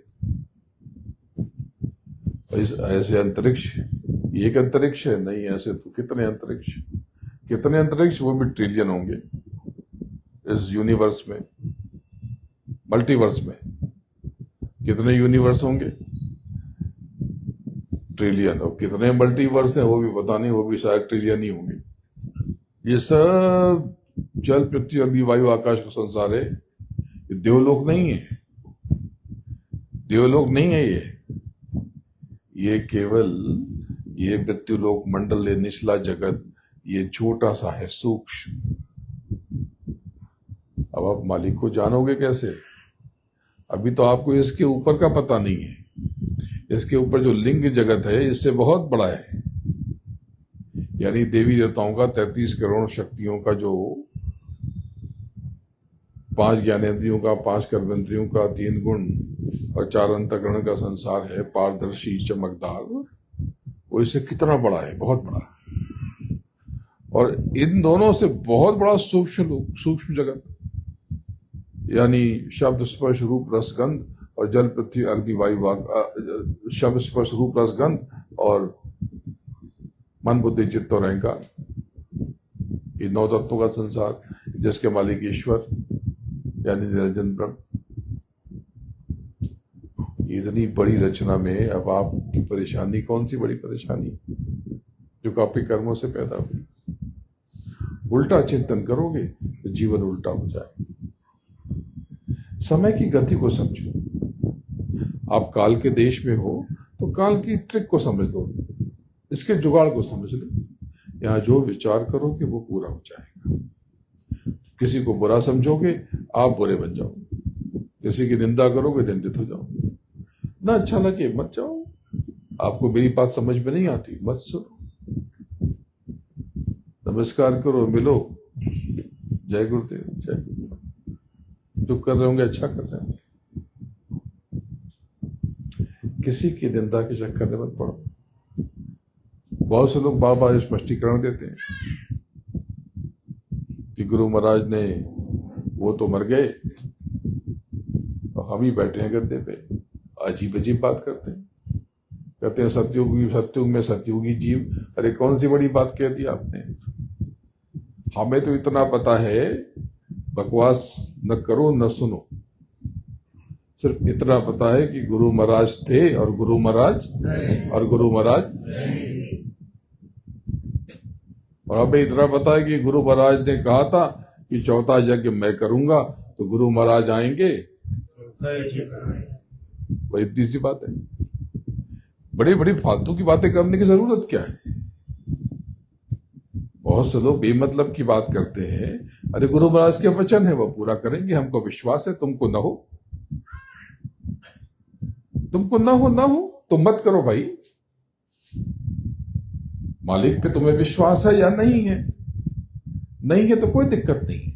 ऐसे अंतरिक्ष, एक अंतरिक्ष है नहीं, ऐसे तो कितने अंतरिक्ष, वो भी ट्रिलियन होंगे इस यूनिवर्स में, मल्टीवर्स में। कितने यूनिवर्स होंगे? ट्रिलियन। और कितने मल्टीवर्स हैं वो भी पता नहीं, वो भी शायद ट्रिलियन ही होंगे। ये सब जल पृथ्वी अग्नि वायु आकाश का संसार है। ये देवलोक नहीं है, देवलोक नहीं है ये केवल ये मृत्युलोक मंडल है, निचला जगत, ये छोटा सा है, सूक्ष्म। अब आप मालिक को जानोगे कैसे? अभी तो आपको इसके ऊपर का पता नहीं है। इसके ऊपर जो लिंग जगत है इससे बहुत बड़ा है। यानी देवी देवताओं का 33 करोड़ शक्तियों का, जो 5 ज्ञानेंद्रियों का, 5 कर्मेंद्रियों का, 3 गुण और 4 अंतःकरण का संसार है, पारदर्शी चमकदार, वो इससे कितना बड़ा है, बहुत बड़ा। और इन दोनों से बहुत बड़ा सूक्ष्म जगत, यानी शब्द स्पर्श रूप रसगंध और जल पृथ्वी अग्नि वायु, शब्द स्पर्श रूप रसगंध और मन बुद्धि चित्त और अहंकार, ये 9 तत्वों का संसार, जिसके मालिक ईश्वर यानी निरंजन ब्रह्म। इतनी बड़ी रचना में अब आपकी परेशानी कौन सी बड़ी परेशानी जो आपके कर्मों से पैदा हुई? उल्टा चिंतन करोगे तो जीवन उल्टा हो जाए। समय की गति को समझो। आप काल के देश में हो तो काल की ट्रिक को समझ लो, इसके जुगाड़ को समझ लो। यहां जो विचार करोगे वो पूरा हो जाएगा। किसी को बुरा समझोगे आप बुरे बन जाओगे, किसी की निंदा करोगे निंदित हो जाओगे। ना अच्छा लगे मत जाओ, आपको मेरी बात समझ में नहीं आती, मत सुनो, नमस्कार करो, मिलो, जय गुरुदेव, जय गुरुदेव। जो कर रहे होंगे अच्छा कर रहे होंगे, किसी की निंदा के चक्कर में मत पड़ो। बहुत से लोग बाबा स्पष्टीकरण देते हैं कि गुरु महाराज ने, वो तो मर गए और हम ही बैठे हैं गद्दे पे, अजीब अजीब बात करते हैं। कहते हैं सतयुग में सतयुगी जीव। अरे कौन सी बड़ी बात कह दी आपने? हमें तो इतना पता है, बकवास न करो न सुनो, सिर्फ इतना पता है कि गुरु महाराज थे और गुरु महाराज और हमें इतना पता है कि गुरु महाराज ने कहा था कि चौथा यज्ञ मैं करूंगा तो गुरु महाराज आएंगे। वही इतनी सी बात है। बड़ी बड़ी फालतू की बातें करने की जरूरत क्या है? बहुत से लोग बेमतलब की बात करते हैं। अरे गुरु महाराज के वचन है, वो पूरा करेंगे, हमको विश्वास है। तुमको न हो तो मत करो भाई। मालिक पे तुम्हें विश्वास है या नहीं है? नहीं है तो कोई दिक्कत नहीं है।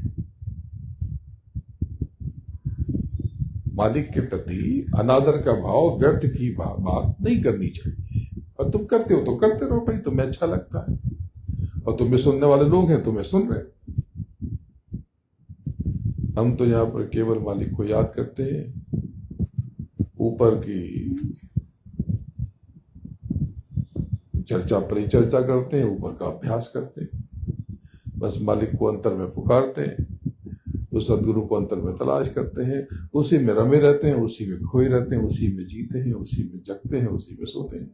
मालिक के प्रति अनादर का भाव, व्यर्थ की बात नहीं करनी चाहिए। और तुम करते हो तो करते रहो भाई, तुम्हें अच्छा लगता है और तुम्हें सुनने वाले लोग हैं, तुम्हें सुन रहे। हम तो यहां पर केवल मालिक को याद करते हैं, ऊपर की चर्चा परिचर्चा करते हैं, ऊपर का अभ्यास करते हैं। बस मालिक को अंतर में पुकारते हैं, तो सदगुरु को अंतर में तलाश करते हैं, उसी में रमे रहते हैं, उसी में खोए रहते हैं, उसी में जीते हैं, उसी में जगते हैं, उसी में सोते हैं।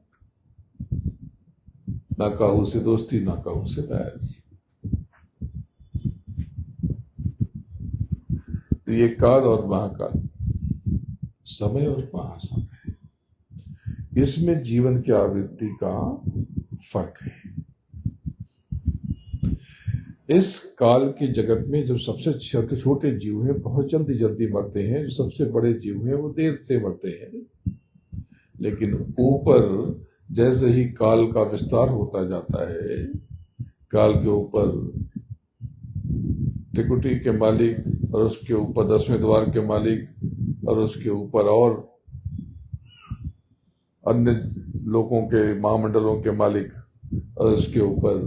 ना काहू से दोस्ती, ना काहू से बैर। तो ये काल और महाकाल, समय और महासमय, इसमें जीवन की आवृत्ति का फर्क है। इस काल के जगत में जो सबसे छोटे छोटे जीव हैं बहुत जल्दी जल्दी मरते हैं, जो सबसे बड़े जीव हैं वो देर से मरते हैं। लेकिन ऊपर जैसे ही काल का विस्तार होता जाता है, काल के ऊपर त्रिकुटी के मालिक और उसके ऊपर 10वें द्वार के मालिक और उसके ऊपर और अन्य लोगों के महामंडलों के मालिक और उसके ऊपर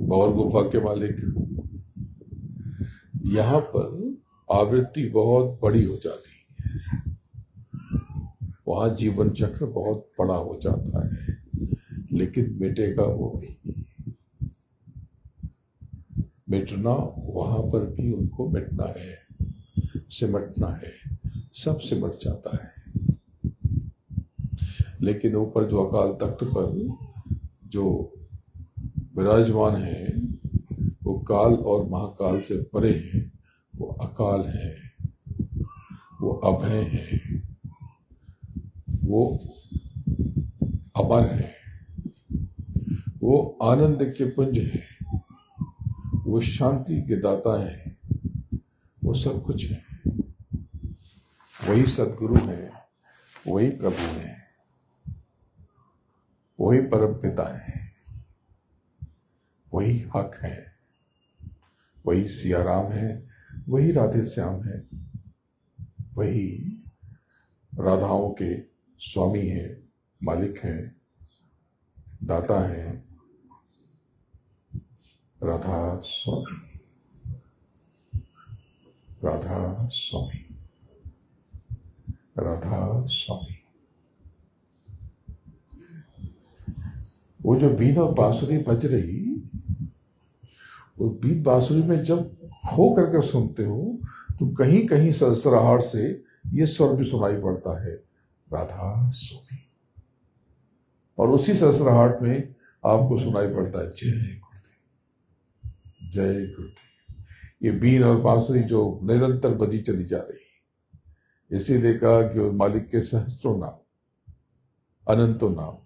भौर गुफा के मालिक, यहां पर आवृत्ति बहुत बड़ी हो जाती है। वहां जीवन चक्र बहुत बड़ा हो जाता है, लेकिन मिटेगा वो भी। मिटना वहां पर भी उनको मिटना है, सिमटना है, सब सिमट जाता है। लेकिन ऊपर जो अकाल तख्त पर जो विराजमान है वो काल और महाकाल से परे है, वो अकाल है, वो अभय है, वो अमर है, वो आनंद के पुंज है, वो शांति के दाता है, वो सब कुछ है। वही सदगुरु है, वही प्रभु है, वही परम पिता है, वही हक है, वही सिया राम है, वही राधे श्याम है, वही राधाओं के स्वामी है, मालिक है, दाता है। राधा स्वामी, राधा स्वामी, राधा स्वामी। वो जो बीन और बांसुरी बज रही, वो बीन बांसुरी में जब खो करके सुनते हो तो कहीं कहीं सरसराहट से ये स्वर भी सुनाई पड़ता है, राधा स्वामी। और उसी सरसराहट में आपको सुनाई पड़ता है जय गुरुदेव, जय गुरुदेव। ये बीन और बांसुरी जो निरंतर बजी चली जा रही है, इसीलिए कहा कि वो मालिक के सहस्त्रों नाम, अनंतों नाम।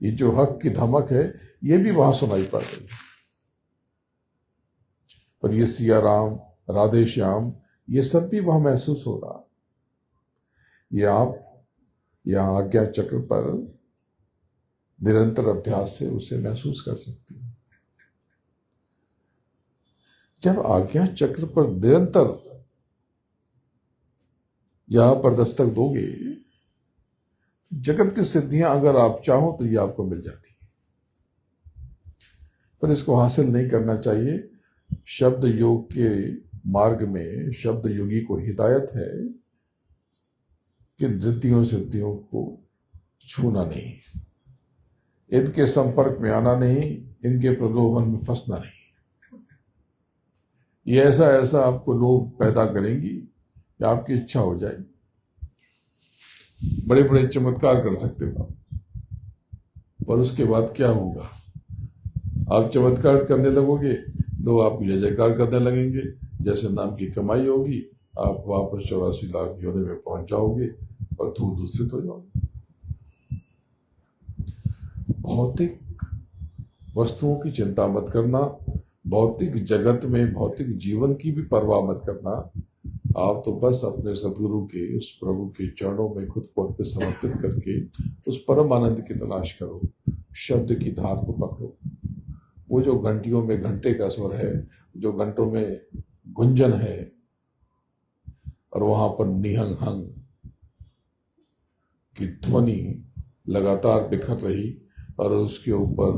ये जो हक की धमक है ये भी वहां सुनाई पड़ रही है। पर ये सिया राम, राधे श्याम, ये सब भी वहां महसूस हो रहा। ये आप, या आज्ञा चक्र पर निरंतर अभ्यास से उसे महसूस कर सकती है। जब आज्ञा चक्र पर निरंतर यहां पर दस्तक दोगे, जगत की सिद्धियां अगर आप चाहो तो ये आपको मिल जाती है, पर इसको हासिल नहीं करना चाहिए। शब्द योग के मार्ग में शब्द योगी को हिदायत है कि रिद्धियों सिद्धियों को छूना नहीं, इनके संपर्क में आना नहीं, इनके प्रलोभन में फंसना नहीं। ये ऐसा ऐसा आपको लोभ पैदा करेंगी कि आपकी इच्छा हो जाएगी। बड़े बड़े चमत्कार कर सकते हो आप, पर उसके बाद क्या होगा? आप चमत्कार करने लगोगे, लोग आपकी जय जयकार करने लगेंगे, जैसे नाम की कमाई होगी, आप वापस 84 लाख योनि में पहुंच जाओगे और धूल दूषित हो जाओगे। भौतिक वस्तुओं की चिंता मत करना, भौतिक जगत में भौतिक जीवन की भी परवाह मत करना। आप तो बस अपने सदगुरु के, उस प्रभु के चरणों में खुद को अर्पित समर्पित करके उस परम आनंद की तलाश करो। शब्द की धार को पकड़ो। वो जो घंटियों में घंटे का स्वर है, जो घंटों में गुंजन है, और वहां पर निहंग हंग की ध्वनि लगातार बिखर रही, और उसके ऊपर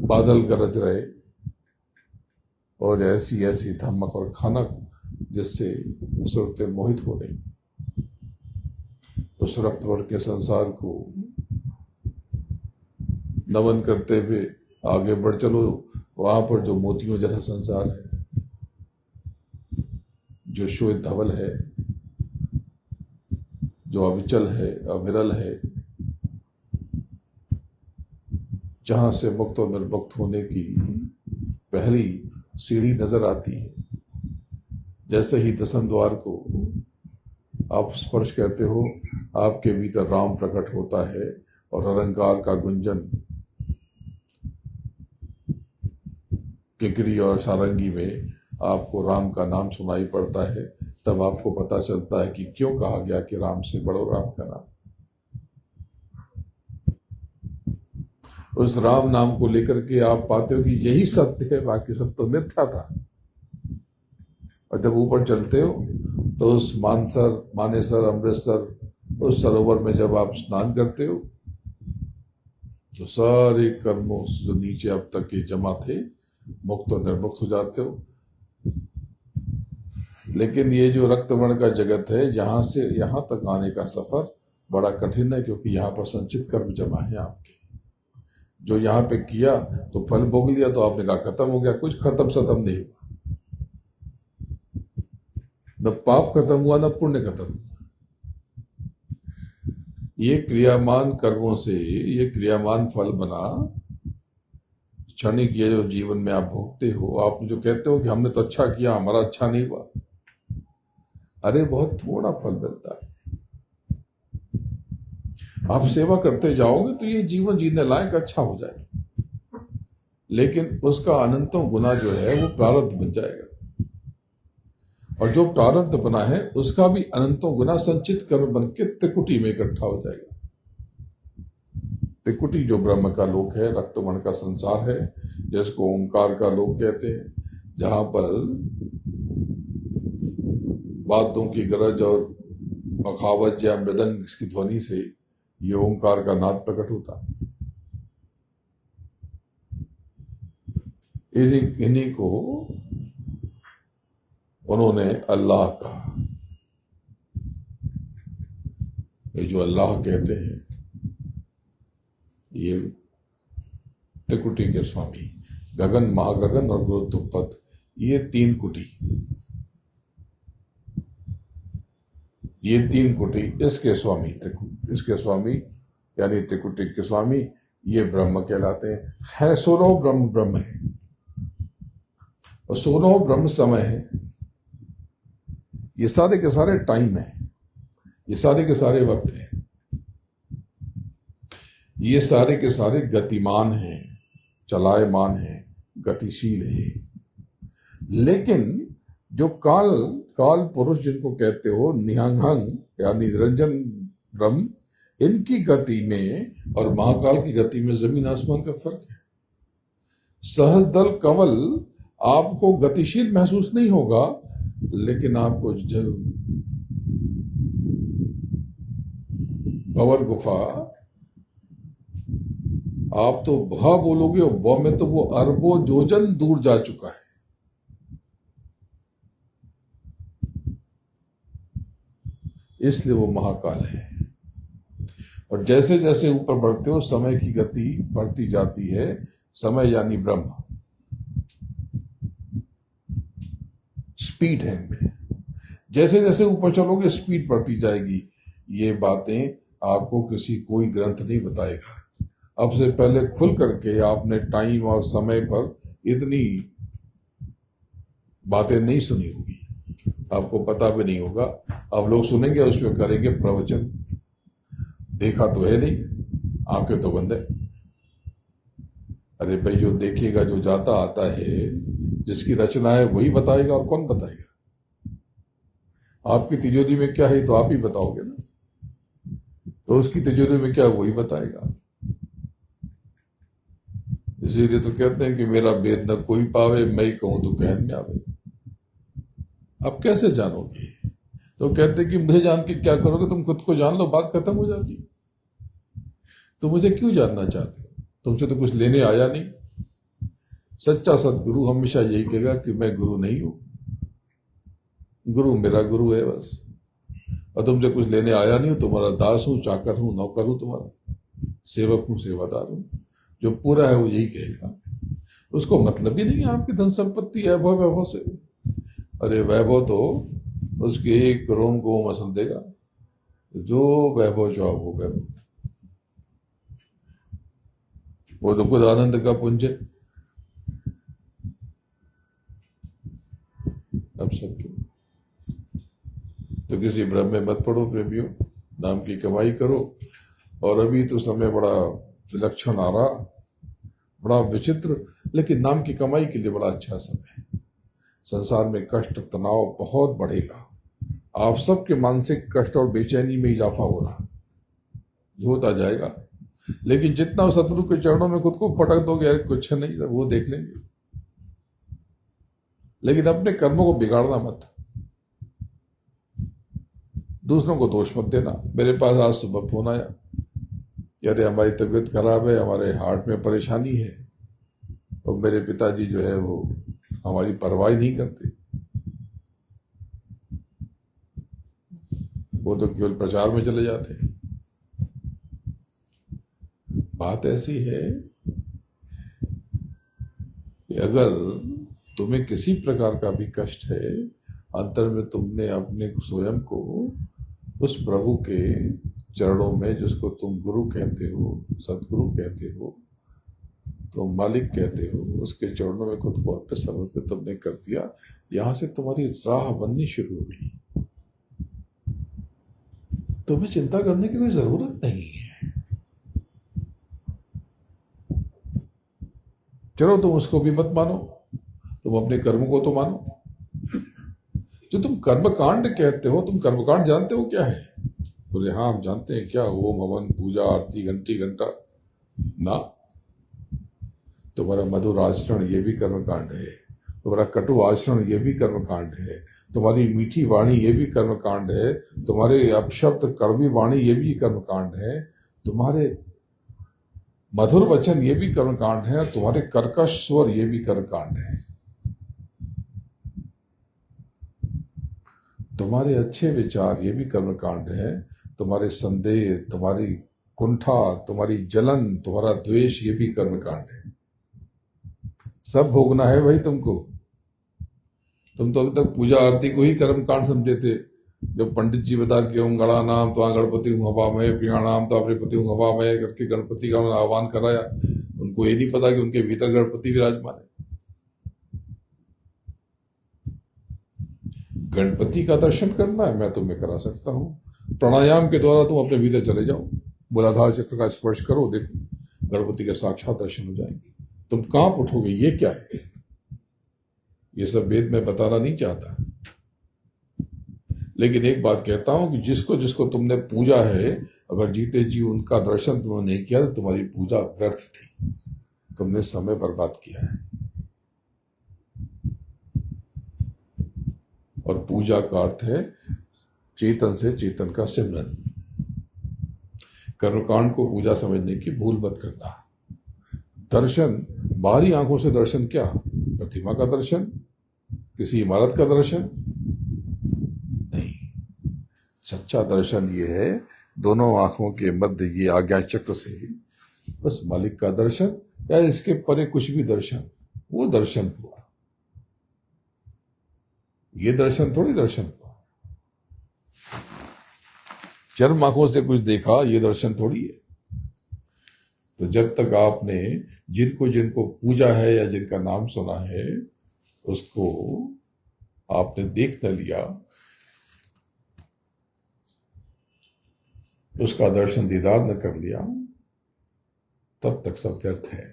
बादल गरज रहे, और ऐसी ऐसी धमक और खनक जिससे सुरतें मोहित हो रही। उस रक्तवर्ण के संसार को नमन करते हुए आगे बढ़ चलो। वहां पर जो मोतियों जैसा संसार है, जो श्वेत धवल है, जो अविचल है, अविरल है, जहां से मुक्त और निर्मुक्त होने की पहली सीढ़ी नजर आती है। जैसे ही दसम द्वार को आप स्पर्श करते हो, आपके भीतर राम प्रकट होता है, और अहंकार का गुंजन किकरी और सारंगी में आपको राम का नाम सुनाई पड़ता है। तब आपको पता चलता है कि क्यों कहा गया कि राम से बड़ो राम का नाम। उस राम नाम को लेकर के आप पाते हो कि यही सत्य है, बाकी सब तो मिथ्या था। और जब ऊपर चलते हो तो उस मानेसर, अमृतसर, उस सरोवर में जब आप स्नान करते हो तो सारे कर्मों जो नीचे अब तक के जमा थे, मुक्त और निर्मुक्त हो जाते हो। लेकिन ये जो रक्तवर्ण का जगत है, यहां से यहां तक आने का सफर बड़ा कठिन है, क्योंकि यहां पर संचित कर्म जमा है आपके। जो यहां पे किया तो फल भोग लिया, तो आपने कहा खत्म हो गया। कुछ खत्म सत्म नहीं हुआ, न पाप खत्म हुआ, न पुण्य खत्म हुआ। ये क्रियामान कर्मों से ये क्रियामान फल बना। क्षणिक ये जो जीवन में आप भोगते हो, आप जो कहते हो कि हमने तो अच्छा किया, हमारा अच्छा नहीं हुआ, अरे बहुत थोड़ा फल मिलता है। आप सेवा करते जाओगे तो ये जीवन जीने लायक अच्छा हो जाएगा, लेकिन उसका अनंतों गुना जो है वो प्रारब्ध बन जाएगा, और जो प्रारब्ध बना है उसका भी अनंतों गुना संचित कर्म बन के त्रिकुटी में इकट्ठा हो जाएगा। त्रिकुटी जो ब्रह्म का लोक है, रक्तवर्ण का संसार है, जिसको ओंकार का लोक कहते हैं, जहां पर वाद्यों की गरज और पखावज या मृदंग की ध्वनि से ये ओंकार का नाद प्रकट होता। इन्हीं को उन्होंने अल्लाह कहा। ये जो अल्लाह कहते हैं, ये त्रिकुटी के स्वामी, गगन, महागगन और गुरुत्वपद, ये तीन कुटी, ये तीन कुटी इसके स्वामी, इसके स्वामी यानी त्रिकुटी के स्वामी ये ब्रह्म कहलाते हैं। है 16 ब्रह्म, ब्रह्म है, और 16 ब्रह्म समय है। ये सारे के सारे टाइम है, ये सारे के सारे वक्त है, ये सारे के सारे गतिमान हैं, चलायमान हैं, गतिशील है। लेकिन जो काल काल पुरुष जिनको कहते हो, निहंग यानी निरंजन ब्रह्म, इनकी गति में और महाकाल की गति में जमीन आसमान का फर्क है। सहस्त्रदल कवल आपको गतिशील महसूस नहीं होगा, लेकिन आपको भंवर गुफा, आप तो भा बोलोगे, व में तो वो अरबों योजन दूर जा चुका है। इसलिए वो महाकाल है। और जैसे जैसे ऊपर बढ़ते हो, समय की गति बढ़ती जाती है। समय यानी ब्रह्म, स्पीड है इनमें। जैसे जैसे ऊपर चलोगे स्पीड बढ़ती जाएगी। ये बातें आपको कोई ग्रंथ नहीं बताएगा। अब से पहले खुल करके आपने टाइम और समय पर इतनी बातें नहीं सुनी होगी, आपको पता भी नहीं होगा। अब लोग सुनेंगे, उसमें करेंगे प्रवचन। देखा तो है नहीं, आंखें तो बंद है। अरे भाई, जो देखेगा, जो जाता आता है, जिसकी रचना है वही बताएगा, और कौन बताएगा? आपकी तिजोरी में क्या है तो आप ही बताओगे ना, तो उसकी तिजोरी में क्या वही बताएगा। इसीलिए तो कहते हैं कि मेरा भेद न कोई पावे, मैं ही कहूं तो कहन में आवे। अब कैसे जानोगे? तो कहते हैं कि मुझे जान के क्या करोगे, तुम खुद को जान लो, बात खत्म हो जाती। तो मुझे क्यों जानना चाहते हो? तुमसे तो कुछ लेने आया नहीं। सच्चा सदगुरु हमेशा यही कहेगा कि मैं गुरु नहीं हूं, गुरु मेरा गुरु है बस। और तुमसे कुछ लेने आया नहीं हो, तुम्हारा दास हूं, चाकर हूं, नौकर हूं, तुम्हारा सेवक हूं, सेवादार हूं। जो पूरा है वो यही कहेगा। उसको मतलब ही नहीं है आपकी धन संपत्ति, वैभव से। अरे वैभव तो उसके एक रोम को मसल देगा। जो वैभव चाहो वो वैभव, वो तो खुद आनंद का पुंज है। अब सब क्यों? तो किसी भ्रम में मत पड़ो प्रेमियों, नाम की कमाई करो। और अभी तो समय बड़ा विलक्षण आ रहा, बड़ा विचित्र, लेकिन नाम की कमाई के लिए बड़ा अच्छा समय है। संसार में कष्ट तनाव बहुत बढ़ेगा। आप सबके मानसिक कष्ट और बेचैनी में इजाफा हो रहा, होता जाएगा। लेकिन जितना शत्रु के चरणों में खुद को पटक दोगे, यार कुछ नहीं, वो देख लेंगे। लेकिन अपने कर्मों को बिगाड़ना मत, दूसरों को दोष मत देना। मेरे पास आज सुबह फोन आया, अरे हमारी तबीयत खराब है, हमारे हार्ट में परेशानी है, और मेरे पिताजी जो है वो हमारी परवाह नहीं करते। वो तो केवल प्रचार में चले जाते हैं। बात ऐसी है कि अगर तुम्हें किसी प्रकार का भी कष्ट है, अंतर में तुमने अपने स्वयं को उस प्रभु के चरणों में, जिसको तुम गुरु कहते हो, सदगुरु कहते हो, तो मालिक कहते हो, उसके चरणों में खुद को अर्पित समर्पित तुमने कर दिया। यहां से तुम्हारी राह बननी शुरू हो गई। तुम्हें चिंता करने की कोई जरूरत नहीं है। चलो, तुम उसको भी मत मानो, तुम अपने कर्म को तो मानो। जो तुम कर्मकांड कहते हो, तुम कर्मकांड जानते हो क्या है? बोले हाँ हम जानते हैं। क्या? होम हवन पूजा आरती घंटी घंटा ना। तुम्हारा मधुर आचरण ये भी कर्मकांड है, तुम्हारा कटु आचरण ये भी कर्मकांड है, तुम्हारी मीठी वाणी ये भी कर्मकांड है, तुम्हारे अपशब्द कड़वी वाणी ये भी कर्मकांड है, तुम्हारे मधुर वचन ये भी कर्मकांड है, तुम्हारे कर्कश स्वर ये भी कर्मकांड है, तुम्हारे अच्छे विचार ये भी कर्मकांड है, तुम्हारे संदेह, तुम्हारी कुंठा, तुम्हारी जलन, तुम्हारा द्वेष ये भी कर्मकांड है। सब भोगना है भाई तुमको। तुम तो अभी तक पूजा आरती को ही कर्मकांड समझे थे। जब पंडित जी बता के ओम गणा नाम तो गणपति हूँ हवा में, प्रियाणाम तो अपने हूँ हवा में करके गणपति का आह्वान कराया, उनको ये नहीं पता कि उनके भीतर गणपति विराजमान है। गणपति का दर्शन करना है, मैं तुम्हें करा सकता हूं। प्राणायाम के द्वारा तुम अपने भीतर चले जाओ, मूलाधार चक्र का स्पर्श करो, देखो गणपति का साक्षात दर्शन हो जाएंगे। तुम कांप उठोगे, ये क्या है? ये सब वेद में बताना नहीं चाहता, लेकिन एक बात कहता हूं कि जिसको जिसको तुमने पूजा है, अगर जीते जी उनका दर्शन तुमने नहीं किया तो तुम्हारी पूजा व्यर्थ थी, तुमने समय बर्बाद किया है। और पूजा का अर्थ है चेतन से चेतन का सिमरन। कर्मकांड को पूजा समझने की भूल मत करना। दर्शन बाहरी आंखों से दर्शन क्या? प्रतिमा का दर्शन, किसी इमारत का दर्शन नहीं। सच्चा दर्शन ये है दोनों आंखों के मध्य ये आज्ञा चक्र से बस मालिक का दर्शन, या इसके परे कुछ भी दर्शन, वो दर्शन हुआ। ये दर्शन थोड़ी दर्शन हुआ। चर्म आंखों से कुछ देखा, ये दर्शन थोड़ी है। तो जब तक आपने जिनको जिनको पूजा है या जिनका नाम सुना है उसको आपने देख न लिया, उसका दर्शन दीदार न कर लिया, तब तक सब व्यर्थ है।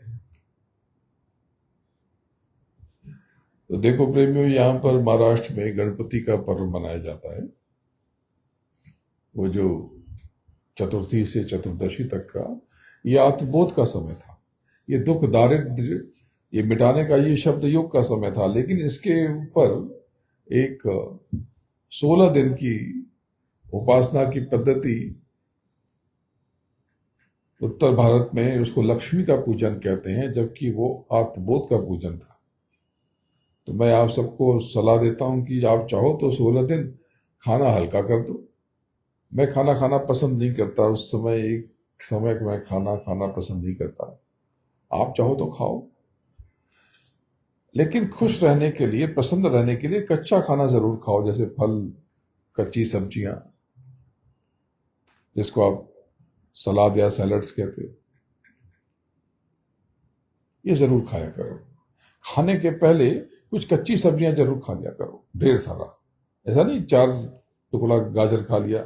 तो देखो प्रेमियों, यहां पर महाराष्ट्र में गणपति का पर्व मनाया जाता है। वो जो चतुर्थी से चतुर्दशी तक का ये आत्मबोध का समय था, ये दुख दारिद्र्य ये मिटाने का ये शब्द युग का समय था। लेकिन इसके ऊपर एक 16 दिन की उपासना की पद्धति, उत्तर भारत में उसको लक्ष्मी का पूजन कहते हैं, जबकि वो आत्मबोध का पूजन था। तो मैं आप सबको सलाह देता हूं कि आप चाहो तो 16 दिन खाना हल्का कर दो। मैं खाना खाना पसंद नहीं करता, उस समय एक समय मैं खाना खाना पसंद नहीं करता। आप चाहो तो खाओ, लेकिन खुश रहने के लिए, पसंद रहने के लिए कच्चा खाना जरूर खाओ, जैसे फल, कच्ची सब्जियां, जिसको आप सलाद या सैलड्स कहते हो, ये जरूर खाया करो। खाने के पहले कुछ कच्ची सब्जियां जरूर खा लिया करो, ढेर सारा। ऐसा नहीं 4 टुकड़ा गाजर खा लिया,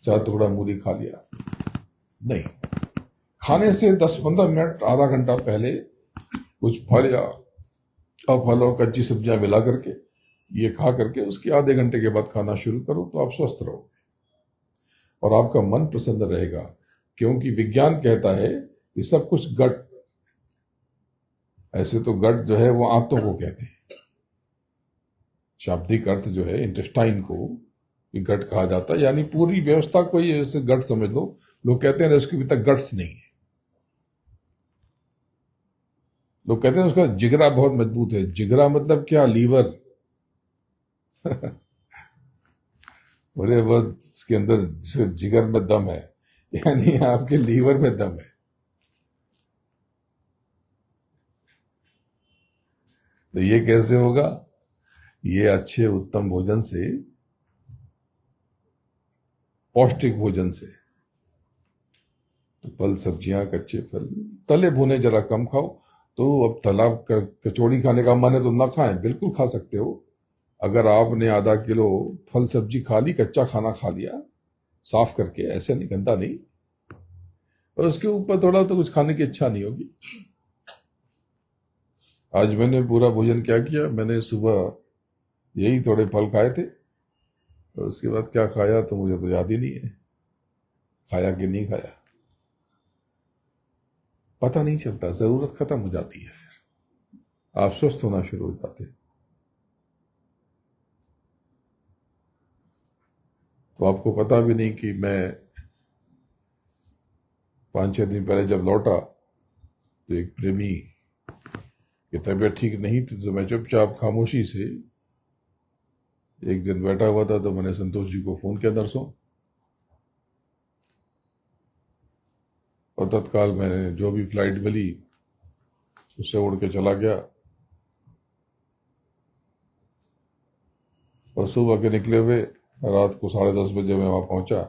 4 टुकड़ा मूली खा लिया, नहीं। खाने से 10-15 मिनट, आधा घंटा पहले कुछ फल या फल और कच्ची सब्जियां मिला करके ये खा करके उसके आधे घंटे के बाद खाना शुरू करो, तो आप स्वस्थ रहोगे और आपका मन प्रसन्न रहेगा। क्योंकि विज्ञान कहता है कि सब कुछ गट, ऐसे तो गट जो है वो आंतों को कहते हैं, शाब्दिक अर्थ जो है इंटेस्टाइन को गट कहा जाता है, यानी पूरी व्यवस्था को ये ऐसे गट समझ लो। लोग कहते हैं उसके भीतर गट्स नहीं है, लोग कहते हैं उसका जिगरा बहुत मजबूत है। जिगरा मतलब क्या? लीवर। बोले वो इसके अंदर जिगर में दम है, यानी आपके लीवर में दम है। तो ये कैसे होगा? ये अच्छे उत्तम भोजन से, पौष्टिक भोजन से। तो फल, सब्जियां, कच्चे फल, तले भुने जरा कम खाओ। तो अब तालाब कचौड़ी खाने का मन है तो ना खाएं, बिल्कुल खा सकते हो। अगर आपने आधा किलो फल सब्जी खा ली, कच्चा खाना खा लिया साफ करके, ऐसे नहीं, गंदा नहीं, और उसके ऊपर थोड़ा तो कुछ खाने की इच्छा नहीं होगी। आज मैंने पूरा भोजन क्या किया, मैंने सुबह यही थोड़े फल खाए थे, और उसके बाद क्या खाया तो मुझे तो याद ही नहीं है, खाया कि नहीं खाया पता नहीं चलता। जरूरत खत्म हो जाती है, फिर आप स्वस्थ होना शुरू हो जाते हैं। तो आपको पता भी नहीं कि मैं 5-6 दिन पहले जब लौटा तो एक प्रेमी की तबीयत ठीक नहीं थी, तो मैं चुपचाप खामोशी से एक दिन बैठा हुआ था, तो मैंने संतोष जी को फोन किया नर्सों, और तत्काल मैंने जो भी फ्लाइट मिली उससे उड़ के चला गया, और सुबह के निकले हुए रात को 10:30 बजे मैं वहां पहुंचा,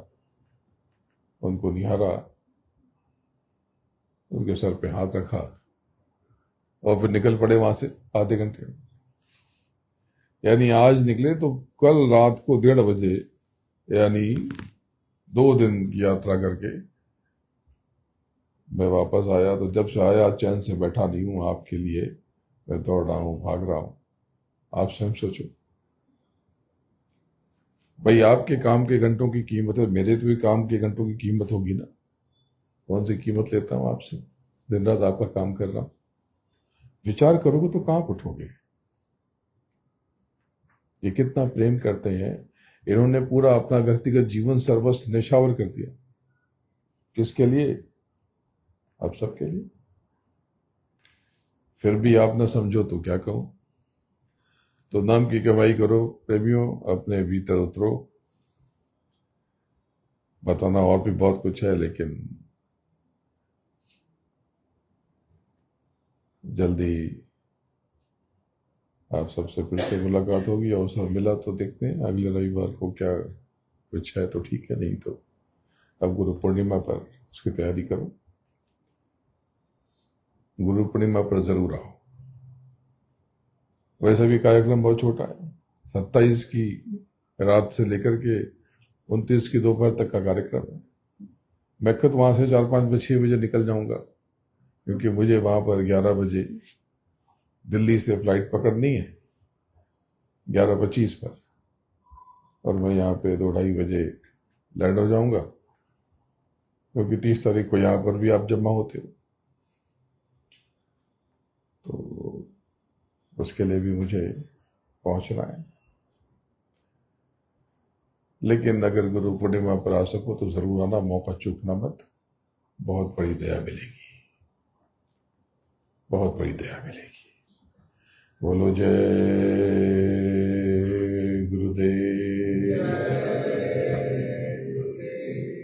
उनको निहारा, उनके सर पे हाथ रखा, और फिर निकल पड़े वहां से आधे घंटे में। यानी आज निकले तो कल रात को 1:30 बजे, यानी 2 दिन की यात्रा करके मैं वापस आया। तो जब से आया चैन से बैठा नहीं हूं, आपके लिए मैं दौड़ रहा हूं, भाग रहा हूं। आप स्वयं सोचो भाई, आपके काम के घंटों की कीमत है, मेरे तो भी काम के घंटों की कीमत होगी ना। कौन सी कीमत लेता हूं आपसे? दिन रात आपका काम कर रहा हूं। विचार करोगे तो कहां उठोगे। ये कितना प्रेम करते हैं, इन्होंने पूरा अपना व्यक्तिगत जीवन सर्वस्व निछावर कर दिया। किसके लिए? आप सबके लिए। फिर भी आप ना समझो तो क्या कहूं। तो नाम की कमाई करो प्रेमियों, अपने भीतर उतरो। बताना और भी बहुत कुछ है, लेकिन जल्दी आप सबसे फिर से मुलाकात होगी। अवसर मिला तो देखते हैं अगले रविवार को क्या कुछ है तो ठीक है, नहीं तो अब गुरु पूर्णिमा पर उसकी तैयारी करो। गुरु पूर्णिमा पर जरूर आओ। वैसे भी कार्यक्रम बहुत छोटा है, 27 की रात से लेकर के 29 की दोपहर तक का कार्यक्रम है। मैं खुद वहां से 4-5-6 बजे निकल जाऊंगा, क्योंकि मुझे वहां पर 11 बजे दिल्ली से फ्लाइट पकड़नी है, 11:25 पर, और मैं यहाँ पे 2-2:30 बजे लैंड हो जाऊंगा, क्योंकि 30 तारीख को यहाँ पर भी आप जमा होते हो। तो उसके लिए भी मुझे पहुंचना है। लेकिन अगर गुरु पूर्णिमा पर आ सको तो जरूर आना, मौका चूकना मत। बहुत बड़ी दया मिलेगी, बहुत बड़ी दया मिलेगी। बोलो जय गुरुदेव।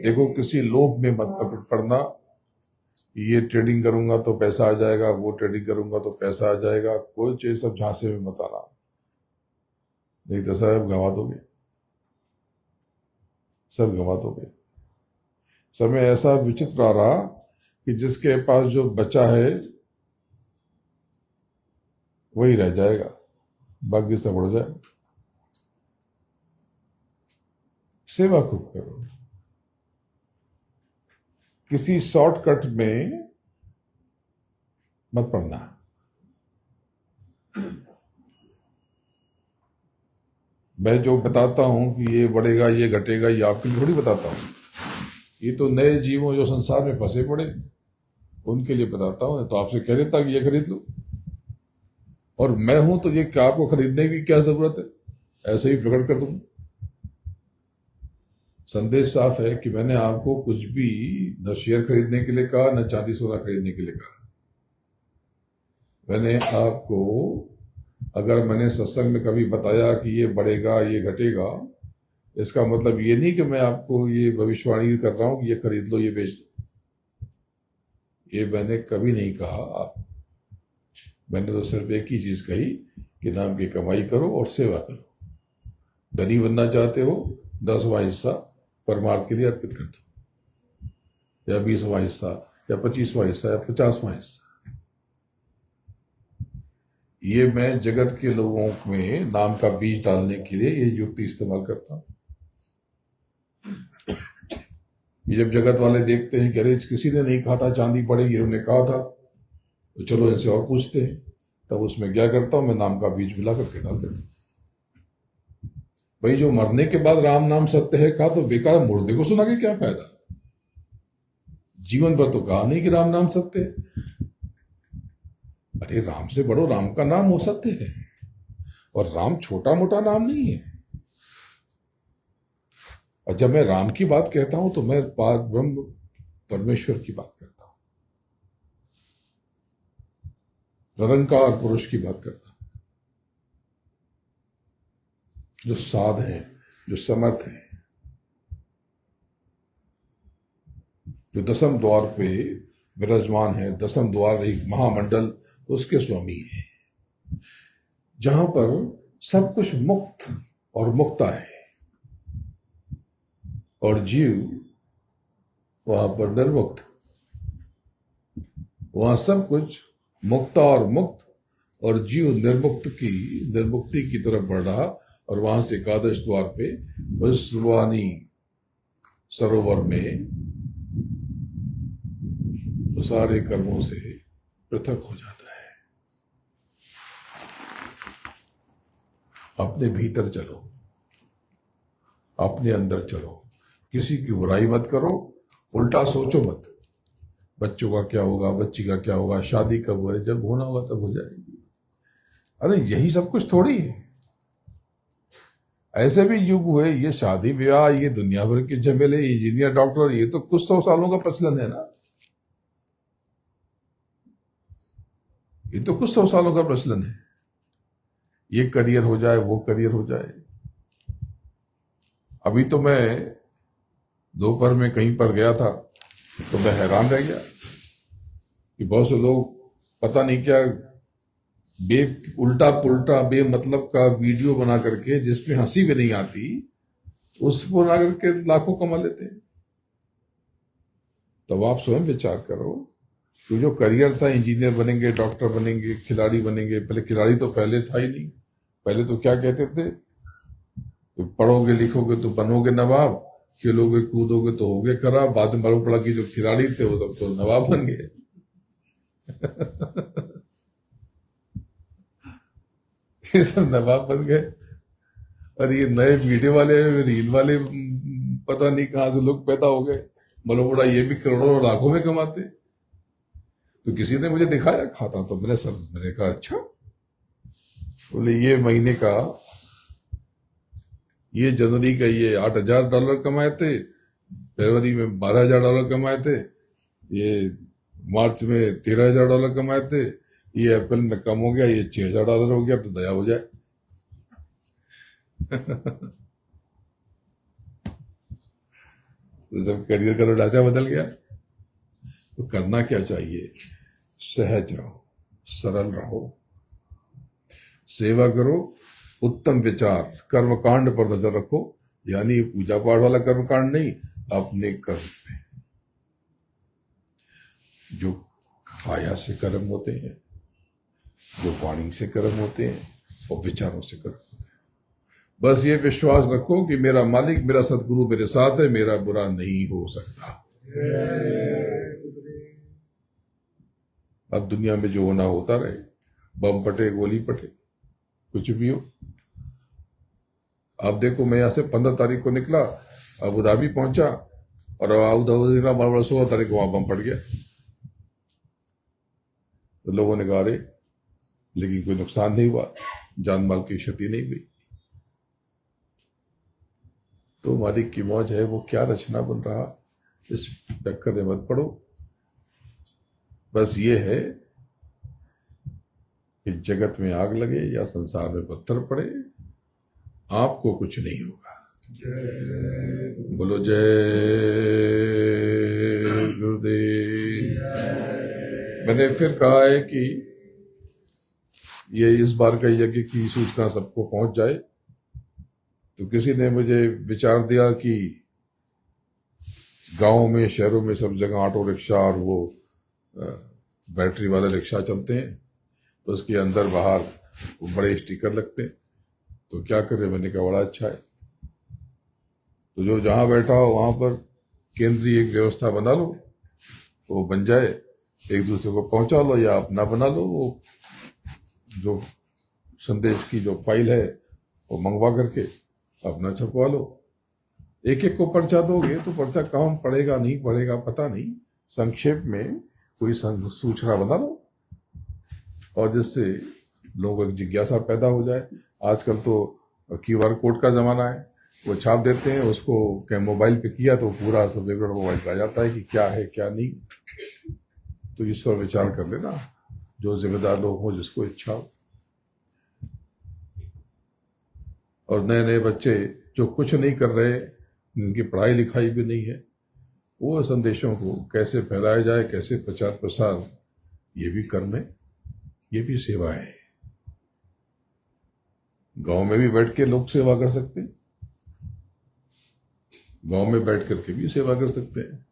देखो, किसी लोभ में मत पड़ना। ये ट्रेडिंग करूंगा तो पैसा आ जाएगा, वो ट्रेडिंग करूंगा तो पैसा आ जाएगा, कोई चीज सब झांसे में मत आना, नहीं तो सब गंवा दोगे, सब गंवा दोगे। समय ऐसा विचित्र आ रहा कि जिसके पास जो बचा है वही रह जाएगा, बाकी सब उड़ जाए। सेवा खूब करो, किसी शॉर्टकट में मत पड़ना। मैं जो बताता हूं कि ये बढ़ेगा ये घटेगा, ये आपके लिए थोड़ी बताता हूं। ये तो नए जीवों जो संसार में फंसे पड़े उनके लिए बताता हूं। तो आपसे कह देता कि ये खरीद लो, और मैं हूं तो ये क्या आपको खरीदने की क्या जरूरत है, ऐसे ही प्रकट कर दूं। संदेश साफ है कि मैंने आपको कुछ भी न शेयर खरीदने के लिए कहा, न चांदी सोना खरीदने के लिए कहा। मैंने आपको, अगर मैंने सत्संग में कभी बताया कि ये बढ़ेगा ये घटेगा, इसका मतलब ये नहीं कि मैं आपको ये भविष्यवाणी कर रहा हूं कि ये खरीद लो ये बेच दो। ये मैंने कभी नहीं कहा। मैंने तो सिर्फ एक ही चीज कही कि नाम की कमाई करो और सेवा करो। धनी बनना चाहते हो, 10वां हिस्सा परमार्थ के लिए अर्पित कर दो, या 20वां हिस्सा, या 25वां हिस्सा, या 50वां हिस्सा। ये मैं जगत के लोगों में नाम का बीज डालने के लिए ये युक्ति इस्तेमाल करता हूं। ये जब जगत वाले देखते हैं कि अरे किसी ने नहीं कहा था चांदी पड़ेगी, इन्होंने कहा था, तो चलो इनसे और पूछते हैं। तब उसमें क्या करता हूं, मैं नाम का बीज मिला करके डाल देता हूं। भाई, जो मरने के बाद राम नाम सत्य है कहा तो बेकार, मुर्दे को सुना के क्या फायदा। जीवन भर तो कहा नहीं कि राम नाम सत्य है। अरे राम से बड़ो राम का नाम हो सत्य है, और राम छोटा मोटा नाम नहीं है। और जब मैं राम की बात कहता हूं तो मैं ब्रह्म परमेश्वर की बात करता हूं, निरंकार पुरुष की बात करता हूं, जो साध है, जो समर्थ है, जो दसम द्वार पे विराजमान है। दसम द्वार एक महामंडल, उसके स्वामी है, जहां पर सब कुछ मुक्त और मुक्ता है, और जीव वहां पर निर्मुक्त। वहां सब कुछ मुक्ता और मुक्त, और जीव निर्मुक्ति की तरफ बढ़ रहा। और वहां से एकादश द्वार पे विश्ववाणी सरोवर में सारे कर्मों से पृथक हो जाता है। अपने भीतर चलो, अपने अंदर चलो, किसी की बुराई मत करो, उल्टा सोचो मत, बच्चों का क्या होगा, बच्ची का क्या होगा, शादी कब हो, जब होना होगा तब हो जाएगी। अरे यही सब कुछ थोड़ी है। ऐसे भी युग हुए, ये शादी ब्याह, ये दुनिया भर के झमेले, इंजीनियर डॉक्टर, ये तो कुछ 100 सालों का प्रचलन है ना, ये तो कुछ 100 सालों का प्रचलन है। ये करियर हो जाए, वो करियर हो जाए। अभी तो मैं दोपहर में कहीं पर गया था तो मैं हैरान रह गया कि बहुत से लोग पता नहीं क्या उल्टा पुल्टा बेमतलब का वीडियो बना करके, जिसमें हंसी भी नहीं आती, उसको बना करके लाखों कमा लेते हैं। तब आप स्वयं विचार करो कि जो करियर था, इंजीनियर बनेंगे, डॉक्टर बनेंगे, खिलाड़ी बनेंगे, पहले खिलाड़ी तो पहले था ही नहीं। पहले तो क्या कहते थे, तो पढ़ोगे लिखोगे तो बनोगे नवाब, खेलोगे कूदोगे तो होगे खराब। बाद में मालूम पड़ा कि जो खिलाड़ी थे वो सब तो नवाब बन गए। ये सब नवाब बन गए। और ये नए वीडियो वाले, रील वाले, पता नहीं कहां से लोग पैदा हो गए। मालूम पड़ा ये भी करोड़ों और लाखों में कमाते। तो किसी ने मुझे दिखाया खाता, तो मैंने कहा अच्छा। बोले ये महीने का, ये जनवरी का ये $8,000 कमाए थे, फरवरी में $12,000 कमाए थे, ये मार्च में $13,000 कमाए थे, ये अप्रैल में कम हो गया, ये $6,000 हो गया। तो दया हो जाए। तो जब करियर का ढांचा बदल गया, तो करना क्या चाहिए, सहज रहो, सरल रहो, सेवा करो, उत्तम विचार, कर्मकांड पर नजर रखो। यानी पूजा पाठ वाला कर्मकांड नहीं, अपने कर्म पे। जो काया से कर्म होते हैं, जो वाणी से कर्म होते हैं, और विचारों से कर्म होते हैं। बस ये विश्वास रखो कि मेरा मालिक, मेरा सदगुरु मेरे साथ है, मेरा बुरा नहीं हो सकता। अब दुनिया में जो होना होता रहे, बम फटे, गोली फटे, कुछ भी हो। अब देखो, मैं यहां से 15 तारीख को निकला, अबू धाबी पहुंचा, और अबू धाबी 16 तारीख को वहां बम फट गया। तो लोगों ने कहा अरे, लेकिन कोई नुकसान नहीं हुआ, जान माल की क्षति नहीं हुई। तो मालिक की मौज है, वो क्या रचना बन रहा, इस टक्कर में मत पड़ो। बस ये है कि जगत में आग लगे या संसार में पत्थर पड़े, आपको कुछ नहीं होगा। बोलो जय गुरुदेव। मैंने फिर कहा है कि ये इस बार का यज्ञ की सूचना सबको पहुंच जाए। तो किसी ने मुझे विचार दिया कि गांव में, शहरों में सब जगह ऑटो रिक्शा और वो बैटरी वाले रिक्शा चलते हैं, तो उसके अंदर बाहर वो बड़े स्टिकर लगते हैं। तो क्या करें, मैंने कहा बड़ा अच्छा है। तो जो जहां बैठा हो वहां पर केंद्रीय एक व्यवस्था बना लो, वो बन जाए, एक दूसरे को पहुंचा लो या अपना बना लो। वो जो संदेश की जो फाइल है वो मंगवा करके अपना छपवा लो। एक एक को पर्चा दोगे तो पर्चा कौन पढ़ेगा नहीं पढ़ेगा पता नहीं, संक्षेप में कोई सूचना बना लो, और जिससे लोगों की जिज्ञासा पैदा हो जाए। आजकल तो QR कोड का जमाना है, वो छाप देते हैं, उसको क्या मोबाइल पे किया तो पूरा सब मोबाइल पे आ जाता है कि क्या है क्या नहीं। तो इस पर विचार कर लेना, जो जिम्मेदार लोग हो, जिसको इच्छा हो। और नए नए बच्चे जो कुछ नहीं कर रहे, जिनकी पढ़ाई लिखाई भी नहीं है, वो संदेशों को कैसे फैलाया जाए, कैसे प्रचार प्रसार, ये भी कर्म है, ये भी सेवा है। गांव में भी बैठ के लोग सेवा कर सकते हैं, गांव में बैठ करके भी सेवा कर सकते हैं।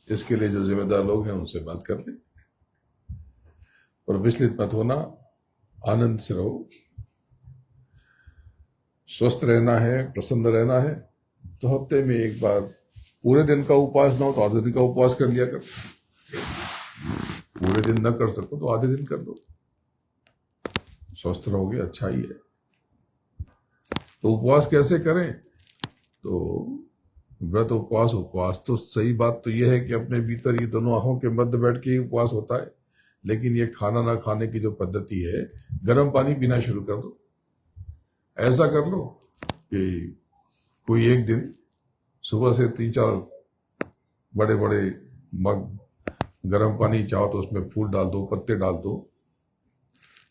इसके लिए जो जिम्मेदार लोग हैं उनसे बात कर लें, और विचलित मत होना, आनंद से रहो। स्वस्थ रहना है, प्रसन्न रहना है, तो हफ्ते में एक बार पूरे दिन का उपवास ना हो तो आधे दिन का उपवास कर लिया कर। पूरे दिन न कर सको तो आधे दिन कर लो, स्वस्थ रहोगे, अच्छा ही है। तो उपवास कैसे करें? तो व्रत उपवास तो सही बात तो यह है कि अपने भीतर ये दोनों आंखों के मध्य बैठ के ही उपवास होता है। लेकिन ये खाना ना खाने की जो पद्धति है, गर्म पानी पीना शुरू कर दो। ऐसा कर लो कि कोई एक दिन सुबह से 3-4 बड़े बड़े मग गर्म पानी, चाहो तो उसमें फूल डाल दो, पत्ते डाल दो।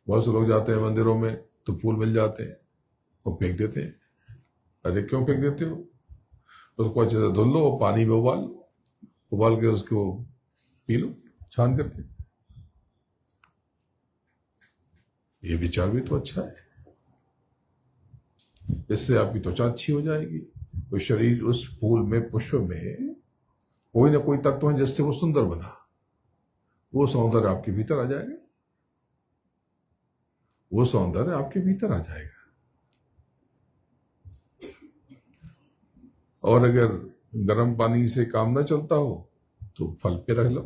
बहुत से लोग जाते हैं मंदिरों में तो फूल मिल जाते हैं, वो फेंक देते हैं। अरे क्यों फेंक देते हो? उसको अच्छे से धुल लो, पानी में उबाल लो, उबाल के उसको पी लो छान करके। ये विचार भी तो अच्छा है। इससे आपकी त्वचा अच्छी हो जाएगी। तो शरीर उस फूल में, पुष्प में कोई ना कोई तत्व है जिससे वो सुंदर बना, वो सौंदर्य आपके भीतर आ जाएगा। वो सौंदर्य आपके भीतर आ जाएगा। और अगर गर्म पानी से काम ना चलता हो तो फल पे रह लो।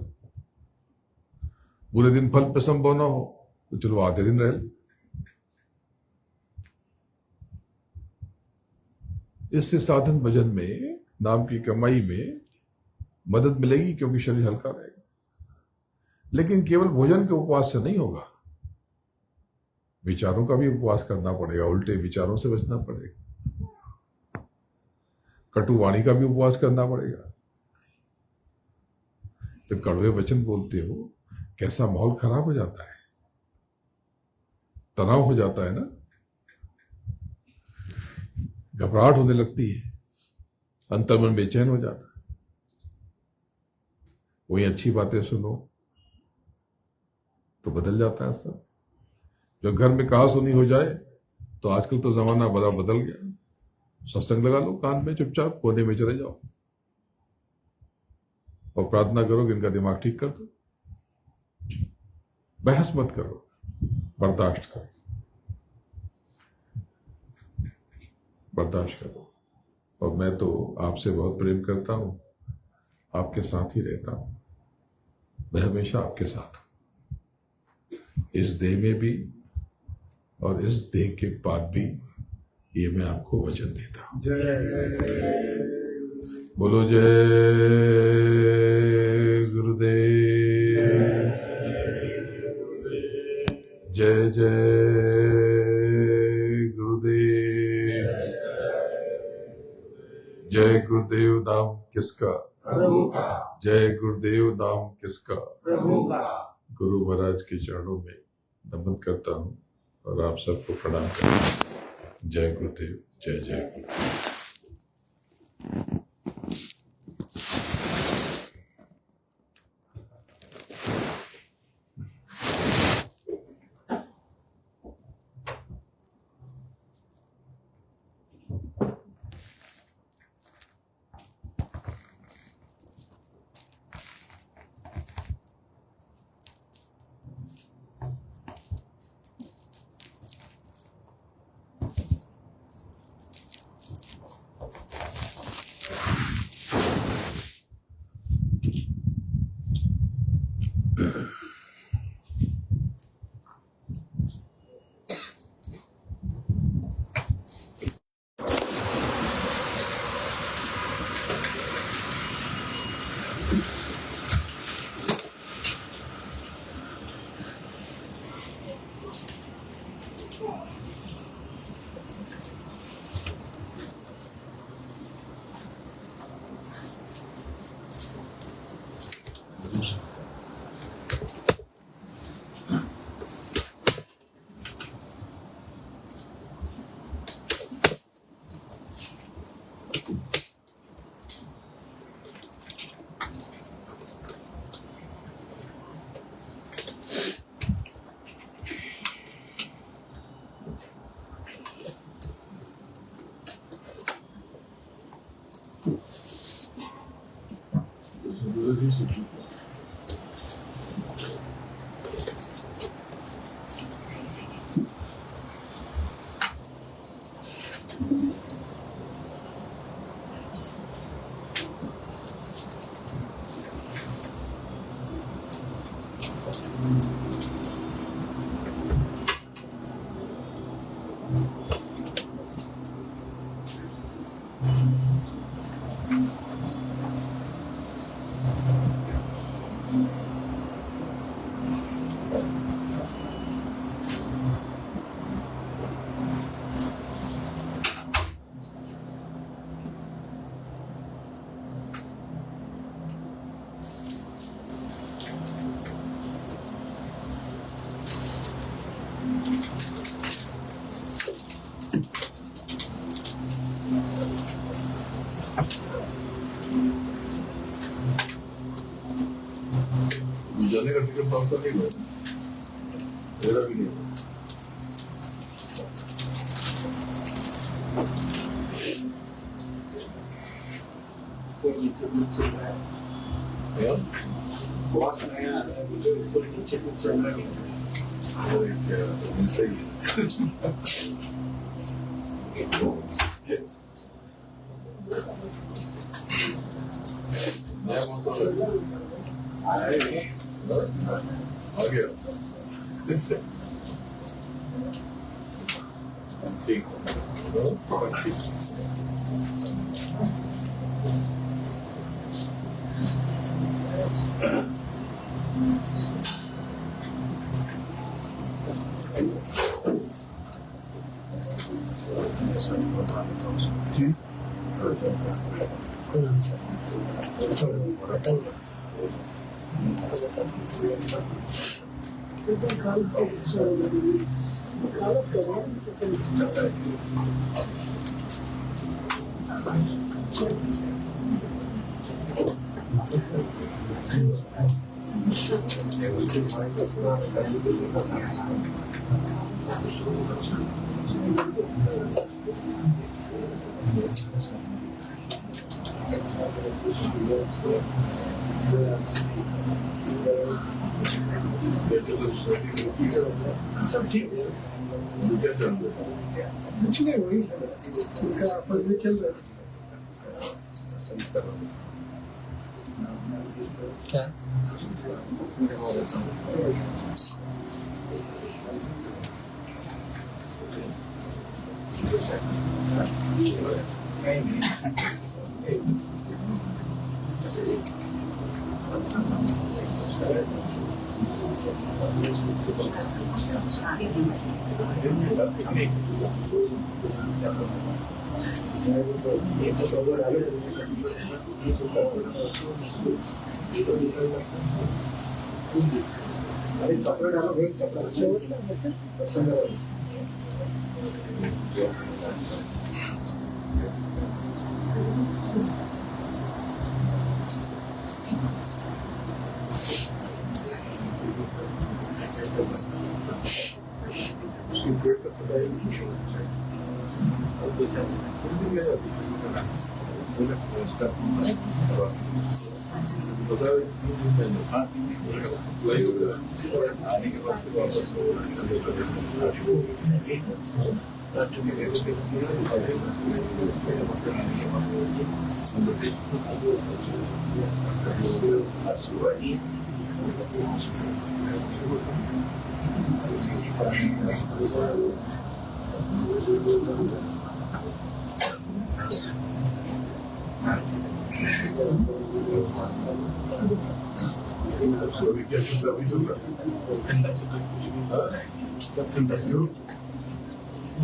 पूरे दिन फल पे संभव ना हो तो चलो आधे दिन रह लो। इससे साधन भजन में, नाम की कमाई में मदद मिलेगी, क्योंकि शरीर हल्का रहेगा। लेकिन केवल भोजन के उपवास से नहीं होगा, विचारों का भी उपवास करना पड़ेगा। उल्टे विचारों से बचना पड़ेगा। कटु वाणी का भी उपवास करना पड़ेगा। तो कड़वे वचन बोलते हो, कैसा माहौल खराब हो जाता है, तनाव हो जाता है ना, घबराहट होने लगती है, अंतर्मन बेचैन हो जाता है। वही अच्छी बातें सुनो तो बदल जाता है सब। जब घर में कहा सुनी हो जाए तो आजकल तो जमाना बदल गया। सत्संग लगा लो कान में, चुपचाप कोने में चले जाओ और प्रार्थना करो कि इनका दिमाग ठीक कर दो। बहस मत करो, बर्दाश्त करो, बर्दाश्त करो। और मैं तो आपसे बहुत प्रेम करता हूं, आपके साथ ही रहता हूं, मैं हमेशा आपके साथ हूं, इस देह में भी और इस देह के बाद भी। ये मैं आपको वचन देता हूं। बोलो जय गुरुदेव, जय जय गुरुदेव। जय गुरुदेव नाम किसका? प्रभु का। जय गुरुदेव नाम किसका? प्रभु का। गुरु महाराज के चरणों में नमन करता हूँ और आप सबको प्रणाम करता हूँ। जय गुरुदेव, जय जय गुरुदेव। लेकिन पाउंसर नहीं हुआ, मेरा भी नहीं हुआ। बॉस नया आया है, मुझे ऊपर नीचे कुछ चल रहा है। अरे क्या सही नया मौसम आया ही नहीं। आ गया। ठीक सब ठीक है, क्या चल रहा है? कुछ नहीं, वही है, उनका आपस में चल रहा है। क्या अरे कपड़ा डालो भाई, कपड़ा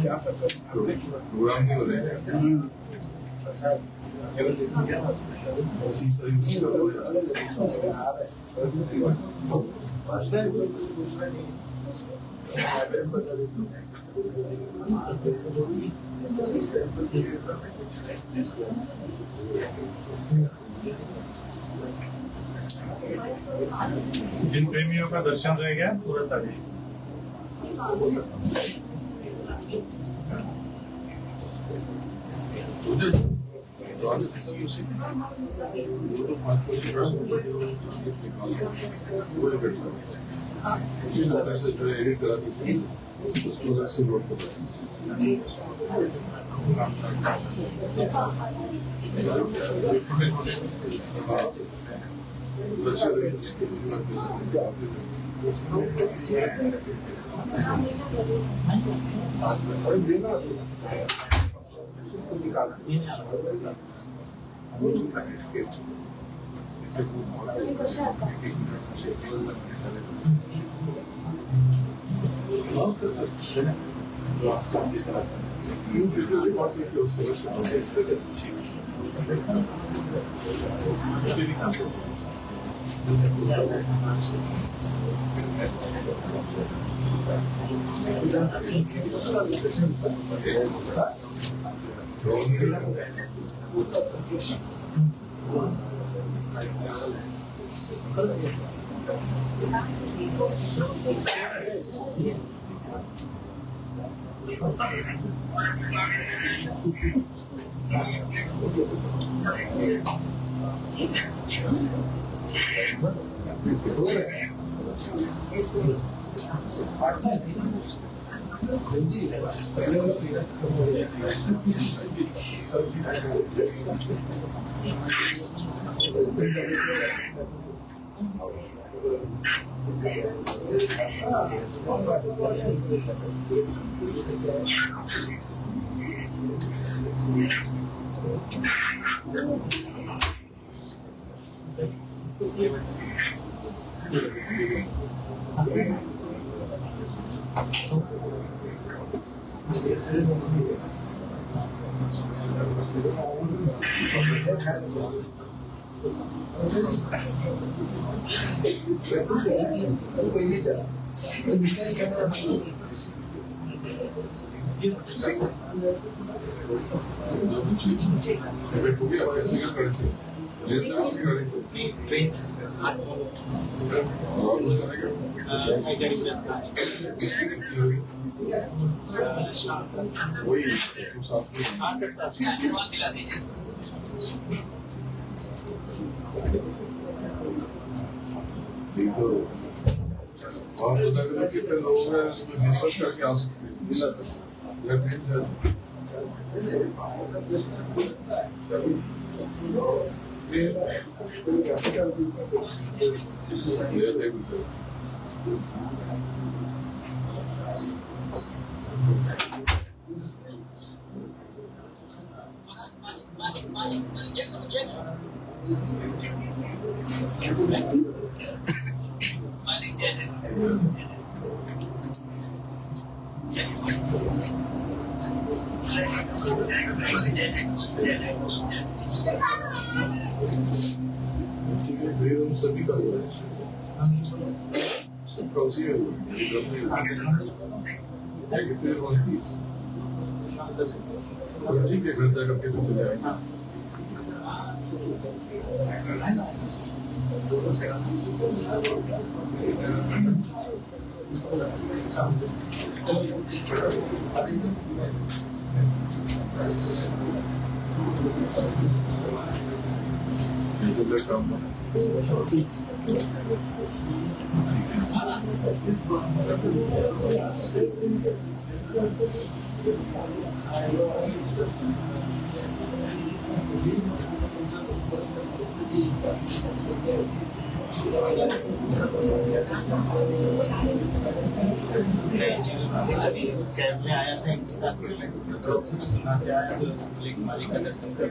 क्या पता प्रोग्राम नहीं हो रहे हैं। जिन प्रेमियों का दर्शन रह गया तुरंत आ जाइए। उसी तरह से जो एडिट करा देते हैं उसको अलग से नोट कर ट्रेन और कितने लोग हैं निर्भर करके आ सकते हैं सभी का हुआ है सबका उसी में हुआ है के घर जाकर के तो चले आएंगे ये तो काम कैब में आया था इनके साथ तो सुना के आया तो लेक माली का दर्शन कर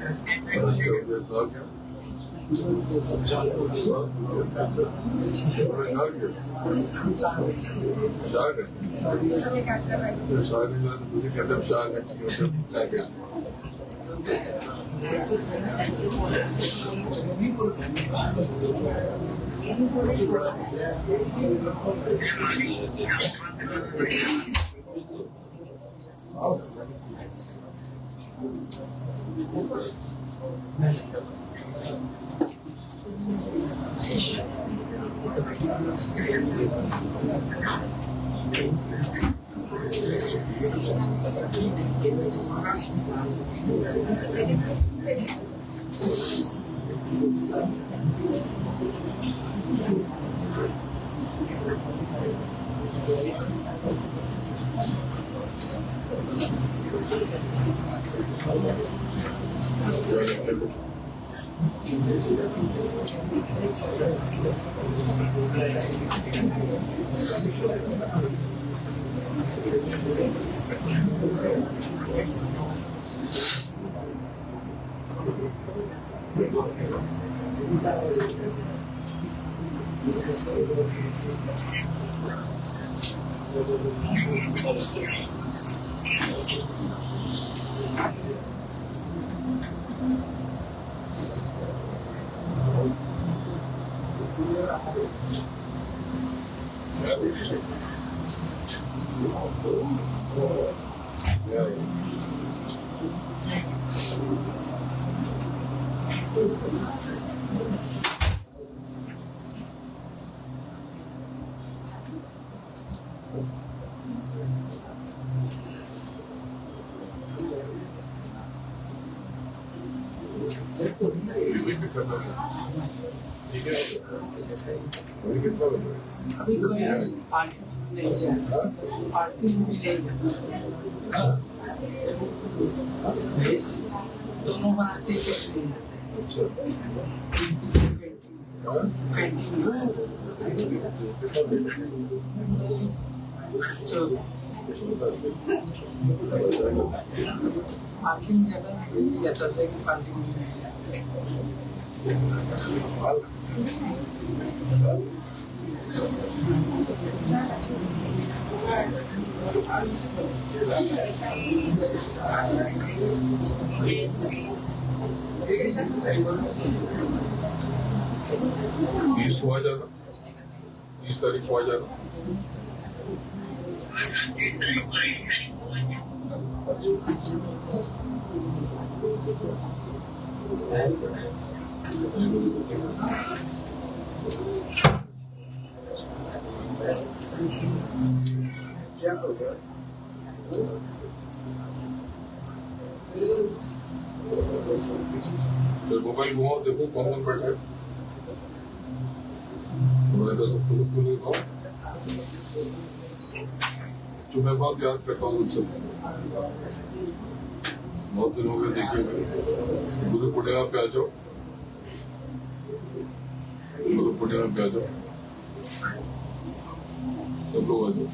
ठीक है अभी कितना बन रहा है? अभी कोई पार्टी नहीं जाता, पार्टी में भी नहीं जाता। भेज दोनों बनाते कैसे नहीं जाते? कैंटीन पार्किंग जगह में जाता था कि पार्किंग में नहीं जाते। तीस को आ जाना, 30 तारीख को आ जाना। क्या हो गया? तो मोबाइल घुमाओ, देखो कौन कौन बैठा है। जो मैं बहुत याद करता हूँ उनसे, बहुत दिन हो गए देखे हुए। गुरु पूर्णिमा पे आ जाओ, गुरु पूर्णिमा पे आ जाओ, सब लोग आ जाओ।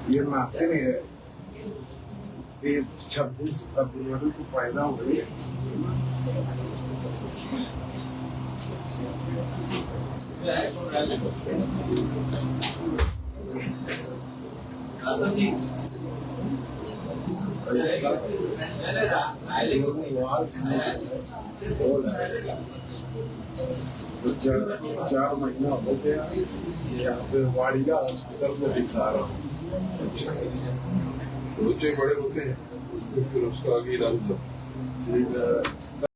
ये मानते नहीं है। ये 26 फरवरी को पैदा हुए। चार महीना हो गया यहाँ पे वाड़िया हॉस्पिटल में दिखा रहा हूँ। बच्चे बड़े होते हैं फिर उसका आगे इलाज होता है।